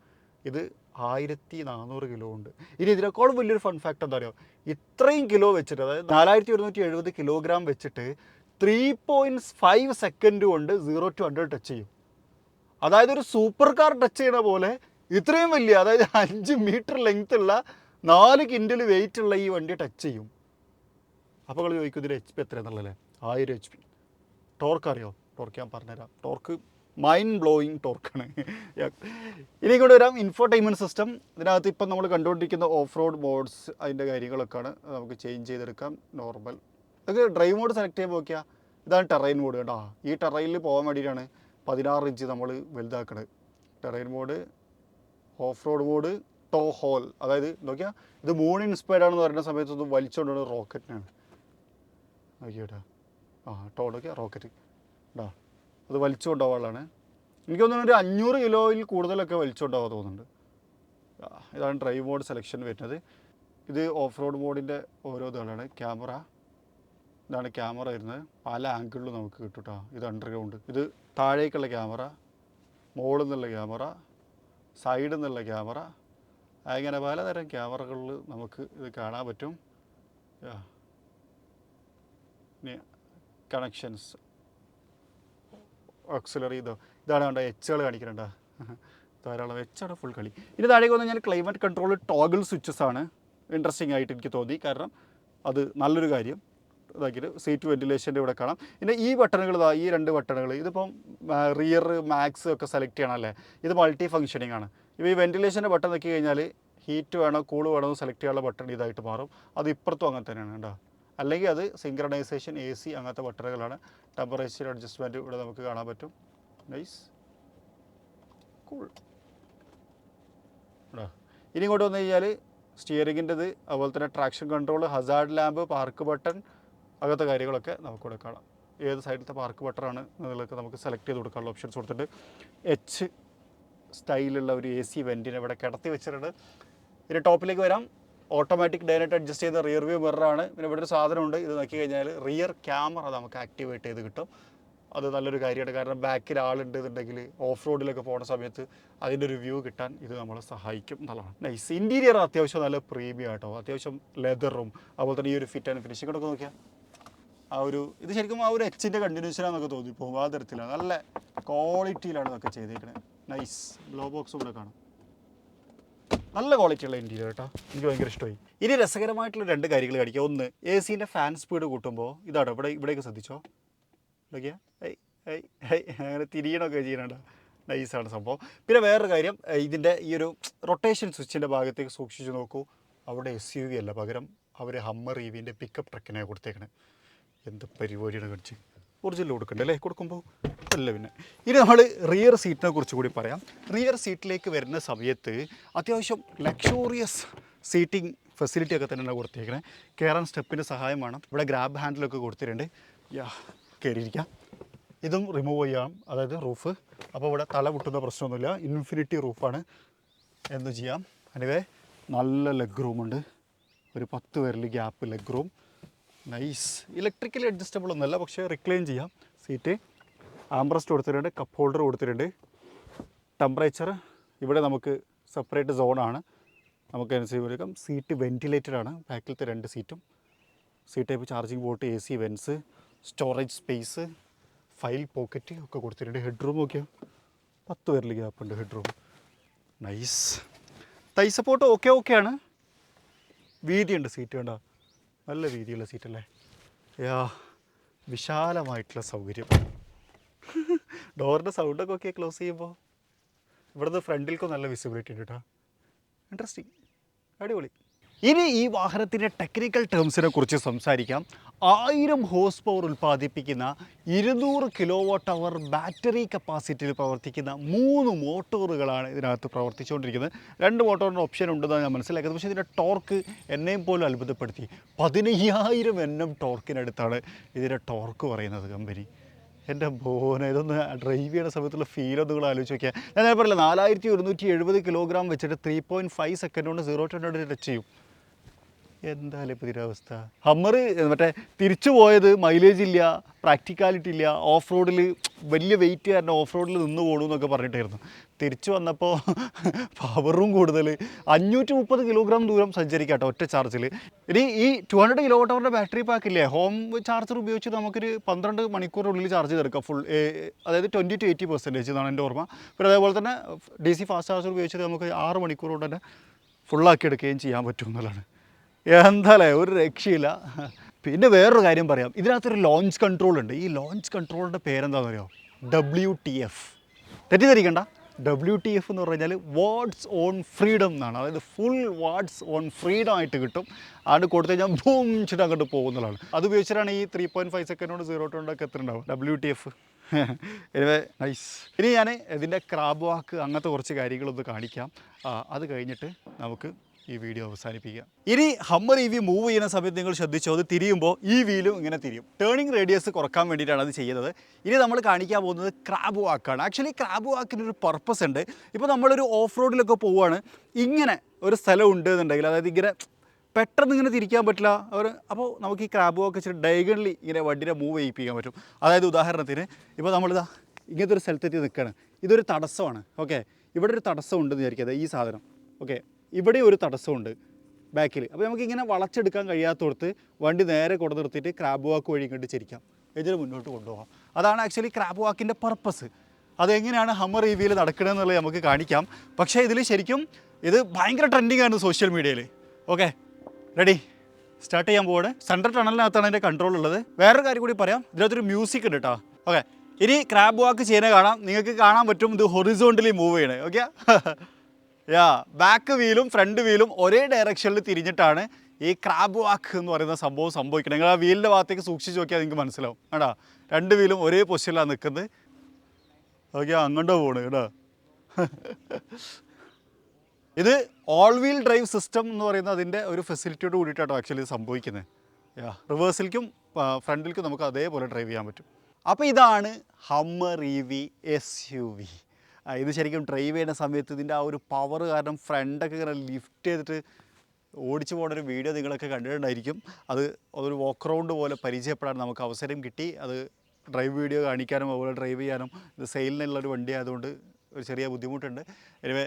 ഇത് 1400 കിലോ ഉണ്ട്. ഇനി ഇതിനേക്കാളും വലിയൊരു ഫൺ ഫാക്ട് എന്താ പറയുക, ഇത്രയും കിലോ വെച്ചിട്ട്, അതായത് 4170 കിലോഗ്രാം വെച്ചിട്ട് 3.5 സെക്കൻഡ് കൊണ്ട് 0 to 100 ടച്ച് ചെയ്യും. അതായത് ഒരു സൂപ്പർ കാർ ടച്ച് ചെയ്യണ പോലെ ഇത്രയും വലിയ, അതായത് 5 മീറ്റർ ലെങ്ത് ഉള്ള 4 കിൻഡൽ വെയിറ്റ് ഉള്ള ഈ വണ്ടി ടച്ച് ചെയ്യും. അപ്പോൾ നിങ്ങൾ ചോദിക്കും ഇതിൻ്റെ HP എത്രയാണെന്നുള്ളതല്ലേ? 1000 HP. ടോർക്ക് അറിയോ? ടോർക്ക് ഞാൻ പറഞ്ഞുതരാം. ടോർക്ക് മൈൻഡ് ബ്ലോയിങ് ടോർക്കാണ്. ഇനി ഇങ്ങോട്ട് വരാം. Infotainment system. ഇതിനകത്ത് ഇപ്പം നമ്മൾ കണ്ടുകൊണ്ടിരിക്കുന്ന ഓഫ് റോഡ് മോഡ്സ്, അതിൻ്റെ കാര്യങ്ങളൊക്കെയാണ്. നമുക്ക് ചേഞ്ച് ചെയ്തെടുക്കാം. നോർമൽ, അതൊക്കെ ഡ്രൈവ് മോഡ് സെലക്ട് ചെയ്യുമ്പോൾ നോക്കിയാൽ ഇതാണ് ടെറൈൻ മോഡ് കേട്ടോ. ഈ ടെറൈനിൽ പോകാൻ വേണ്ടിയിട്ടാണ് 16 ഇഞ്ച് നമ്മൾ വലുതാക്കുന്നത്. Terrain mode, off road mode, tow hole. അതായത് നോക്കിയാൽ ഇത് മൂൺ ഇൻസ്പയർഡ് ആണെന്ന് പറയുന്ന സമയത്ത് ഇത് വലിച്ചുകൊണ്ടുള്ള റോക്കറ്റിനാണ്. നോക്കിയേട്ടാ, ടോ നോക്കിയാൽ റോക്കറ്റ് കേട്ടോ, അത് വലിച്ചു കൊണ്ടുപോകാനുള്ളതാണ്. എനിക്ക് തോന്നുന്നു ഒരു 500 കിലോയിൽ കൂടുതലൊക്കെ വലിച്ചു കൊണ്ടുപോകാൻ തോന്നുന്നുണ്ട്. ഇതാണ് ഡ്രൈവ് മോഡ് സെലക്ഷൻ വരുന്നത്. ഇത് ഓഫ് റോഡ് മോഡിൻ്റെ ഓരോ ഇതാണ്. ക്യാമറ, ഇതാണ് ക്യാമറ വരുന്നത്. പല ആംഗിളിലും നമുക്ക് കിട്ടും കേട്ടോ. ഇത് അണ്ടർഗ്രൗണ്ട്, ഇത് താഴേക്കുള്ള ക്യാമറ, മുകളിൽ നിന്നുള്ള ക്യാമറ, സൈഡിൽ നിന്നുള്ള ക്യാമറ, അങ്ങനെ പലതരം ക്യാമറകളിൽ നമുക്ക് ഇത് കാണാൻ പറ്റും. ഇനി കണക്ഷൻസ്, ഓക്സിലറി, ഇതാണ് കണ്ട എച്ചുകൾ കാണിക്കുന്നുണ്ടോ, ധാരാളം എച്ചാണ് ഫുൾ കളി. ഇനി താഴേക്ക് വന്നു കഴിഞ്ഞാൽ ക്ലൈമറ്റ് കൺട്രോൾ ടോഗിൾ സ്വിച്ചസ് ആണ്. ഇൻട്രസ്റ്റിംഗ് ആയിട്ട് എനിക്ക് തോന്നി, കാരണം അത് നല്ലൊരു കാര്യം. ഇതാക്കിയിട്ട് സീറ്റ് വെൻറ്റിലേഷൻ്റെ ഇവിടെ കാണാം. പിന്നെ ഈ ബട്ടണുകൾ, ഈ 2 ബട്ടണുകൾ, ഇതിപ്പം റിയർ, മാക്സ് ഒക്കെ സെലക്ട് ചെയ്യണമല്ലേ. ഇത് മൾട്ടി ഫങ്ഷനിങ് ആണ്. ഇപ്പോൾ ഈ വെൻറ്റിലേഷൻ്റെ ബട്ടൺ നോക്കി കഴിഞ്ഞാൽ ഹീറ്റ് വേണോ കൂൾ വേണോ എന്ന് സെലക്ട് ചെയ്യാനുള്ള ബട്ടൺ ഇതായിട്ട് മാറും. അത് ഇപ്പുറത്തും അങ്ങനെ തന്നെയാണ് കേട്ടോ. അല്ലെങ്കിൽ അത് സിങ്ക്രണൈസേഷൻ, AC അങ്ങനത്തെ ബട്ടണുകളാണ്. ടെമ്പറേച്ചർ അഡ്ജസ്റ്റ്മെൻറ്റ് ഇവിടെ നമുക്ക് കാണാൻ പറ്റും. Nice, cool. ഇനി ഇങ്ങോട്ട് വന്നു കഴിഞ്ഞാൽ സ്റ്റിയറിങ്ങിൻ്റെത്, അതുപോലെ തന്നെ traction control, Hazard lamp, park button, അങ്ങനത്തെ കാര്യങ്ങളൊക്കെ നമുക്കിവിടെ കാണാം. ഏത് സൈഡിലത്തെ പാർക്ക് ബട്ടറാണ് എന്നുള്ളതൊക്കെ നമുക്ക് സെലക്ട് ചെയ്ത് കൊടുക്കാനുള്ള ഓപ്ഷൻസ് കൊടുത്തിട്ട് H സ്റ്റൈലുള്ള ഒരു AC വെൻറ്റിനെ ഇവിടെ കിടത്തി വെച്ചിട്ടുണ്ട്. ഇനി ടോപ്പിലേക്ക് വരാം. ഓട്ടോമാറ്റിക് ഡയനായിട്ട് അഡ്ജസ്റ്റ് ചെയ്ത റിയർ വ്യൂ മിററാണ്. പിന്നെ ഇവിടെ ഒരു സാധനമുണ്ട്, ഇത് നോക്കി കഴിഞ്ഞാൽ റിയർ ക്യാമറ നമുക്ക് ആക്ടിവേറ്റ് ചെയ്ത് കിട്ടും. അത് നല്ലൊരു കാര്യമാണ്, കാരണം ബാക്കിൽ ആളുണ്ട് എന്നുണ്ടെങ്കിൽ ഓഫ് റോഡിലൊക്കെ പോകുന്ന സമയത്ത് അതിൻ്റെ ഒരു വ്യൂ കിട്ടാൻ ഇത് നമ്മളെ സഹായിക്കും എന്നുള്ളതാണ്. നൈസ്. ഇൻറ്റീരിയർ അത്യാവശ്യം നല്ല പ്രീമിയം ആട്ടോ. അത്യാവശ്യം ലെതറും അതുപോലെ തന്നെ ഈ ഒരു ഫിറ്റ് ആൻഡ് ഫിനിഷിംഗ് ഒക്കെ നോക്കിയാൽ ഇത് ശരിക്കും ആ ഒരു എച്ചിൻ്റെ കണ്ടിന്യൂഷനാണെന്നൊക്കെ തോന്നിപ്പോകും. ആ തരത്തിലാണ്, നല്ല ക്വാളിറ്റിയിലാണ് ഇതൊക്കെ ചെയ്തേക്കുന്നത്. നൈസ്. ഗ്ലോ ബോക്സും ഇവിടെ കാണാം. നല്ല ക്വാളിറ്റിയുള്ള ഇൻറ്റീരിയർ കേട്ടോ, എനിക്ക് ഭയങ്കര ഇഷ്ടമായി. ഇനി രസകരമായിട്ടുള്ള 2 കാര്യങ്ങൾ കാണിക്കുക. ഒന്ന്, AC-ൻ്റെ ഫാൻ സ്പീഡ് കൂട്ടുമ്പോൾ ഇതാണ്, ഇവിടേക്ക് ശ്രദ്ധിച്ചോ, നോക്കിയാൽ അങ്ങനെ തിരിയണമൊക്കെ ചെയ്യണുണ്ട്. നൈസാണ് സംഭവം. പിന്നെ വേറൊരു കാര്യം, ഇതിൻ്റെ ഈ ഒരു റൊട്ടേഷൻ സ്വിച്ചിൻ്റെ ഭാഗത്തേക്ക് സൂക്ഷിച്ച് നോക്കൂ. അവിടെ SUV അല്ല, പകരം അവർ ഹമ്മർ EV-ൻ്റെ പിക്കപ്പ് ട്രക്കിനെ കൊടുത്തേക്കണേ. എന്ത് പരിപാടിയാണ് കാണിച്ച്. ഒറിജിനൽ കൊടുക്കണ്ടേ അല്ലേ കൊടുക്കുമ്പോൾ? അല്ല. പിന്നെ ഇനി നമ്മൾ റിയർ സീറ്റിനെ കുറിച്ച് കൂടി പറയാം. റിയർ സീറ്റിലേക്ക് വരുന്ന സമയത്ത് അത്യാവശ്യം ലക്ഷൂറിയസ് സീറ്റിംഗ് ഫെസിലിറ്റി ഒക്കെ തന്നെയാണ് കൊടുത്തേക്കണേ. കയറാൻ സ്റ്റെപ്പിൻ്റെ സഹായം വേണം. ഇവിടെ ഗ്രാബ് ഹാൻഡിലൊക്കെ കൊടുത്തിട്ടുണ്ട്. കയറിയിരിക്കാം. ഇതും റിമൂവ് ചെയ്യാം, അതായത് റൂഫ്. അപ്പോൾ ഇവിടെ തല പൊട്ടുന്ന പ്രശ്നമൊന്നുമില്ല. ഇൻഫിനിറ്റി റൂഫാണ്, എന്ത് ചെയ്യാം. എനിവേ നല്ല ലെഗ് റൂമുണ്ട്, ഒരു 10 പേരിൽ gap leg room. Nice. Electrically adjustable ഒന്നുമല്ല, പക്ഷേ റിക്ലൈൻ ചെയ്യാം. സീറ്റ് ആംബ്രസ്റ്റ് കൊടുത്തിട്ടുണ്ട്, കപ്പ് ഹോൾഡർ കൊടുത്തിട്ടുണ്ട്. ടെമ്പറേച്ചർ ഇവിടെ നമുക്ക് സെപ്പറേറ്റ് സോണാണ്, നമുക്ക് അനുസരിച്ച് കൊടുക്കാം. സീറ്റ് വെൻറ്റിലേറ്റഡ് ആണ്, ബാക്കിലത്തെ 2 സീറ്റും. C type charging port, AC vents, storage space, file pocket ഒക്കെ കൊടുത്തിട്ടുണ്ട്. ഹെഡ് റൂം നോക്കിയാൽ 10 പേരിൽ ഗ്യാപ്പുണ്ട് head room. Nice. Thigh support ഓക്കെയാണ്. വീതിയുണ്ട് സീറ്റ്, വേണ്ട നല്ല വീതിയുള്ള സീറ്റല്ലേ. യാ, വിശാലമായിട്ടുള്ള സൗകര്യം. ഡോറിൻ്റെ സൗണ്ടൊക്കെ ഓക്കെ ക്ലോസ് ചെയ്യുമ്പോൾ. ഇവിടുന്ന് ഫ്രണ്ടിൽക്കും നല്ല വിസിബിലിറ്റി ഉണ്ട് കേട്ടോ. ഇൻട്രസ്റ്റിംഗ്, അടിപൊളി. ഇനി ഈ വാഹനത്തിൻ്റെ ടെക്നിക്കൽ ടേംസിനെ കുറിച്ച് സംസാരിക്കാം. 1000 ഹോഴ്സ് പവർ ഉൽപ്പാദിപ്പിക്കുന്ന 200 kWh ബാറ്ററി കപ്പാസിറ്റിയിൽ പ്രവർത്തിക്കുന്ന 3 മോട്ടോറുകളാണ് ഇതിനകത്ത് പ്രവർത്തിച്ചുകൊണ്ടിരിക്കുന്നത്. 2 മോട്ടോറിൻ്റെ ഓപ്ഷൻ ഉണ്ടെന്നാണ് ഞാൻ മനസ്സിലാക്കുന്നത്. പക്ഷേ ഇതിൻ്റെ ടോർക്ക് എന്നെയും പോലും അത്ഭുതപ്പെടുത്തി. 15000 Nm ടോർക്കിനടുത്താണ് ഇതിൻ്റെ ടോർക്ക് പറയുന്നത് കമ്പനി. എൻ്റെ ബോനെ, ഇതൊന്ന് ഡ്രൈവ് ചെയ്യുന്ന സമയത്തുള്ള ഫീലൊന്നും നിങ്ങൾ ആലോചിച്ച് നോക്കിയാൽ. ഞാൻ പറയില്ല, 4170 കിലോഗ്രാം വെച്ചിട്ട് 3.5 സെക്കൻഡ് കൊണ്ട് 0 to 100 ടച്ച് ചെയ്യും. എന്തായാലും ഇപ്പോൾ ഇതിൻ്റെ അവസ്ഥ. ഹമ്മർ മറ്റേ തിരിച്ചു പോയത് മൈലേജ് ഇല്ല, പ്രാക്ടിക്കാലിറ്റി ഇല്ല, ഓഫ് റോഡിൽ വലിയ വെയിറ്റ് കാരണം ഓഫ് റോഡിൽ നിന്ന് പോകണു എന്നൊക്കെ പറഞ്ഞിട്ടായിരുന്നു. തിരിച്ചു വന്നപ്പോൾ പവറും കൂടുതൽ, 530 കിലോഗ്രാം ദൂരം സഞ്ചരിക്കാം കേട്ടോ ഒറ്റ ചാർജിൽ. ഇനി ഈ 200 kWh ബാറ്ററി പാക്ക് ഇല്ലേ, ഹോം ചാർജർ ഉപയോഗിച്ച് നമുക്കൊരു 12 മണിക്കൂറിനുള്ളിൽ ചാർജ് ചെയ്തെടുക്കാം ഫുൾ. അതായത് 20 to 80% എന്നാണ് എൻ്റെ ഓർമ്മ. പിന്നെ അതേപോലെ തന്നെ DC ഫാസ്റ്റ് ചാർജർ ഉപയോഗിച്ചിട്ട് നമുക്ക് 6 മണിക്കൂർ കൊണ്ട് തന്നെ ഫുള്ളാക്കി എടുക്കുകയും ചെയ്യാൻ പറ്റും എന്നുള്ളതാണ്. എന്താല്ലേ, ഒരു രക്ഷയില്ല. പിന്നെ വേറൊരു കാര്യം പറയാം, ഇതിനകത്തൊരു ലോഞ്ച് കൺട്രോൾ ഉണ്ട്. ഈ ലോഞ്ച് കൺട്രോളിൻ്റെ പേരെന്താണെന്ന് അറിയാമോ? WTF. തെറ്റിദ്ധരിക്കണ്ട, WTF എന്ന് പറഞ്ഞു കഴിഞ്ഞാൽ വാട്ട്സ് ഓൺ ഫ്രീഡം എന്നാണ്. അതായത് ഫുൾ വാട്ട്സ് ഓൺ ഫ്രീഡം ആയിട്ട് കിട്ടും. അത് കൊടുത്തു കഴിഞ്ഞാൽ ബൂം ചിട്ട് അങ്ങോട്ട് പോകുന്നതാണ്. അത് ഉപയോഗിച്ചിട്ടാണ് ഈ 3.5 സെക്കൻഡ് കൊണ്ട് 0 to 100 ഒക്കെ എത്തുന്നുണ്ടാവും. WTF. Anyway nice. ഇനി ഞാൻ ഇതിൻ്റെ ക്രാബ് വാക്ക് അങ്ങനത്തെ കുറച്ച് കാര്യങ്ങളൊന്ന് കാണിക്കാം. അത് കഴിഞ്ഞിട്ട് നമുക്ക് ഈ വീഡിയോ അവസാനിപ്പിക്കാം. ഇനി ഹമ്മർ EV മൂവ് ചെയ്യുന്ന സമയത്ത് നിങ്ങൾ ശ്രദ്ധിച്ചോ, അത് തിരിയുമ്പോൾ ഈ വീലും ഇങ്ങനെ തിരിയും. ടേണിംഗ് റേഡിയസ് കുറക്കാൻ വേണ്ടിയിട്ടാണ് അത് ചെയ്യുന്നത്. ഇനി നമ്മൾ കാണിക്കാൻ പോകുന്നത് ക്രാബ് വാക്കാണ്. ആക്ച്വലി ക്രാബ് വാക്കിനൊരു പർപ്പസ് ഉണ്ട്. ഇപ്പോൾ നമ്മളൊരു ഓഫ് റോഡിലൊക്കെ പോവുകയാണ്, ഇങ്ങനെ ഒരു സ്ഥലം ഉണ്ട് എന്നുണ്ടെങ്കിൽ, അതായത് ഇങ്ങനെ പെട്ടെന്ന് ഇങ്ങനെ തിരിക്കാൻ പറ്റില്ല അപ്പോൾ നമുക്ക് ഈ ക്രാബ് വാക്ക് വെച്ചിട്ട് ഡയഗണലി ഇങ്ങനെ വണ്ടിനെ മൂവ് ചെയ്യിപ്പിക്കാൻ പറ്റും. അതായത് ഉദാഹരണത്തിന് ഇപ്പോൾ നമ്മളിതാ ഇങ്ങനത്തെ ഒരു സ്ഥലത്തെത്തി നിൽക്കുകയാണ്, ഇതൊരു തടസ്സമാണ്. ഓക്കെ, ഇവിടെ ഒരു തടസ്സം ഉണ്ടെന്ന് വിചാരിക്കുക, ഈ സാധനം. ഓക്കെ, ഇവിടെ ഒരു തടസ്സമുണ്ട് ബാക്കിൽ. അപ്പോൾ നമുക്കിങ്ങനെ വളച്ചെടുക്കാൻ കഴിയാത്തടത്ത് വണ്ടി നേരെ കൊണ്ടു നിർത്തിയിട്ട് ക്രാബ് വാക്ക് വഴി ഇങ്ങോട്ട് ചരിക്കാം, ഇതിന് മുന്നോട്ട് കൊണ്ടുപോകാം. അതാണ് ആക്ച്വലി ക്രാബ് വാക്കിൻ്റെ പർപ്പസ്. അതെങ്ങനെയാണ് ഹമ്മർ EVയിൽ നടക്കണമെന്നുള്ളത് നമുക്ക് കാണിക്കാം. പക്ഷേ ഇതിൽ ശരിക്കും ഇത് ഭയങ്കര ട്രെൻഡിങ് ആണ് സോഷ്യൽ മീഡിയയിൽ. ഓക്കെ, റെഡി, സ്റ്റാർട്ട് ചെയ്യാൻ പോവാണ്. സെൻട്രൽ ടണലിനകത്താണ് അതിൻ്റെ കൺട്രോൾ ഉള്ളത്. വേറൊരു കാര്യം കൂടി പറയാം, ഇതിനകത്തൊരു മ്യൂസിക് ഉണ്ട് കേട്ടോ. ഓക്കെ, ഇനി ക്രാബ് വാക്ക് ചെയ്യുന്നത് കാണാം, നിങ്ങൾക്ക് കാണാൻ പറ്റും ഇത് ഹൊറിസോണ്ടലി മൂവ് ചെയ്യണേ. ഓക്കെ, ബാക്ക് വീലും ഫ്രണ്ട് വീലും ഒരേ ഡയറക്ഷനിൽ തിരിഞ്ഞിട്ടാണ് ഈ ക്രാബ് വാക്ക് എന്ന് പറയുന്ന സംഭവം സംഭവിക്കണം. നിങ്ങൾ ആ വീലിൻ്റെ ഭാഗത്തേക്ക് സൂക്ഷിച്ച് നോക്കിയാൽ നിങ്ങൾക്ക് മനസ്സിലാവും. കേട്ടോ, 2 വീലും ഒരേ പൊസിഷനിലാണ് നിൽക്കുന്നത്. ഓക്കെ, അങ്ങോട്ടോ പോണ് കേട്ടോ. ഇത് ഓൾ വീൽ ഡ്രൈവ് സിസ്റ്റം എന്ന് പറയുന്ന അതിൻ്റെ ഒരു ഫെസിലിറ്റിയോട് കൂടിയിട്ടാണ് ആക്ച്വലി സംഭവിക്കുന്നത്. റിവേഴ്സിലേക്കും ഫ്രണ്ടിലേക്കും നമുക്ക് അതേപോലെ ഡ്രൈവ് ചെയ്യാൻ പറ്റും. അപ്പോൾ ഇതാണ് ഹമ്മർ EV SUV. ഇത് ശരിക്കും ഡ്രൈവ് ചെയ്യുന്ന സമയത്ത് ഇതിൻ്റെ ആ ഒരു പവർ കാരണം ഫ്രണ്ടൊക്കെ ഇങ്ങനെ ലിഫ്റ്റ് ചെയ്തിട്ട് ഓടിച്ചു പോകുന്ന ഒരു വീഡിയോ നിങ്ങളൊക്കെ കണ്ടിട്ടുണ്ടായിരിക്കും. അത് ഒരു വാക്ക് റൗണ്ട് പോലെ പരിചയപ്പെടാൻ നമുക്ക് അവസരം കിട്ടി. അത് ഡ്രൈവ് വീഡിയോ കാണിക്കാനും അതുപോലെ ഡ്രൈവ് ചെയ്യാനും ഇത് സെയിലിനുള്ളൊരു വണ്ടി ആയതുകൊണ്ട് ഒരു ചെറിയ ബുദ്ധിമുട്ടുണ്ട്. എനിവേ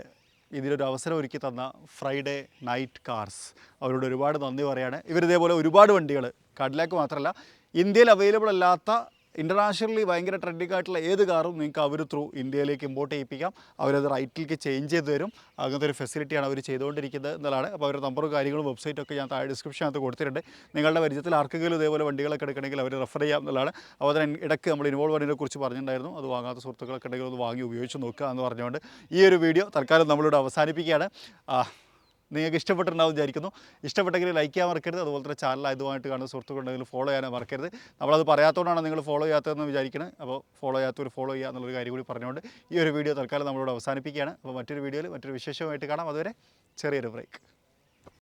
ഇതിലൊരു അവസരം ഒരുക്കി തന്ന ഫ്രൈഡേ നൈറ്റ് കാർസ് അവരോട് ഒരുപാട് നന്ദി പറയുകയാണ്. ഇവരിതേപോലെ ഒരുപാട് വണ്ടികൾ, കാഡിലാക്ക് മാത്രമല്ല, ഇന്ത്യയിൽ അവൈലബിൾ അല്ലാത്ത ഇൻ്റർനാഷണലി ഭയങ്കര ട്രെൻഡിങ് ആയിട്ടുള്ള ഏത് കാറും നിങ്ങൾക്ക് അവർ ത്രൂ ഇന്ത്യയിലേക്ക് ഇമ്പോർട്ട് ചെയ്യിപ്പിക്കാം. അവരത് റൈറ്റിലേക്ക് ചേഞ്ച് ചെയ്ത് തരും. അങ്ങനത്തെ ഒരു ഫെസിലിറ്റിയാണ് അവർ ചെയ്തുകൊണ്ടിരിക്കുന്നത് എന്നുള്ളതാണ്. അപ്പോൾ അവരുടെ നമ്പറും കാര്യങ്ങളും വെബ്സൈറ്റൊക്കെ ഞാൻ താഴെ ഡിസ്ക്രിപ്ഷനകത്ത് കൊടുത്തിട്ടുണ്ട്. നിങ്ങളുടെ പരിചയത്തിൽ ആർക്കെങ്കിലും ഇതേപോലെ വണ്ടികളൊക്കെ എടുക്കണമെങ്കിൽ അവർ റെഫർ ചെയ്യാം എന്നുള്ളതാണ്. അപ്പോൾ അതിന് ഇടയ്ക്ക് നമ്മൾ ഇൻവോൾവ്മെൻറ്റിനെ കുറിച്ച് പറഞ്ഞിട്ടുണ്ടായിരുന്നു. അത് വാങ്ങാത്ത സുഹൃത്തുക്കളൊക്കെ ഉണ്ടെങ്കിൽ അത് വാങ്ങി ഉപയോഗിച്ച് നോക്കുക എന്ന് പറഞ്ഞുകൊണ്ട് ഈ ഒരു വീഡിയോ തൽക്കാലം നമ്മളിവിടെ അവസാനിപ്പിക്കുകയാണ്. നിങ്ങൾക്ക് ഇഷ്ടപ്പെട്ടിട്ടുണ്ടാവും വിചാരിക്കുന്നു. ഇഷ്ടപ്പെട്ടെങ്കിൽ ലൈക്ക് ചെയ്യാൻ മറക്കരുത്. അതുപോലെ തന്നെ ചാനൽ ഇതുമായിട്ട് കാണുന്ന സുഹൃത്തുക്കളുണ്ടെങ്കിൽ ഫോളോ ചെയ്യാൻ മറക്കരുത്. നമ്മളത് പറയാത്തതുകൊണ്ടാണ് നിങ്ങൾ ഫോളോ ചെയ്യാത്തതെന്ന് വിചാരിക്കുന്നത്. അപ്പോൾ ഫോളോ ചെയ്യാത്തവർ ഫോളോ ചെയ്യുക എന്നുള്ളൊരു കാര്യം കൂടി പറഞ്ഞുകൊണ്ട് ഈ ഒരു വീഡിയോ തൽക്കാലം നമ്മളോട് അവസാനിപ്പിക്കുകയാണ്. അപ്പോൾ മറ്റൊരു വീഡിയോയിൽ മറ്റൊരു വിശേഷമായിട്ട് കാണാം. അതുവരെ ചെറിയൊരു ബ്രേക്ക്.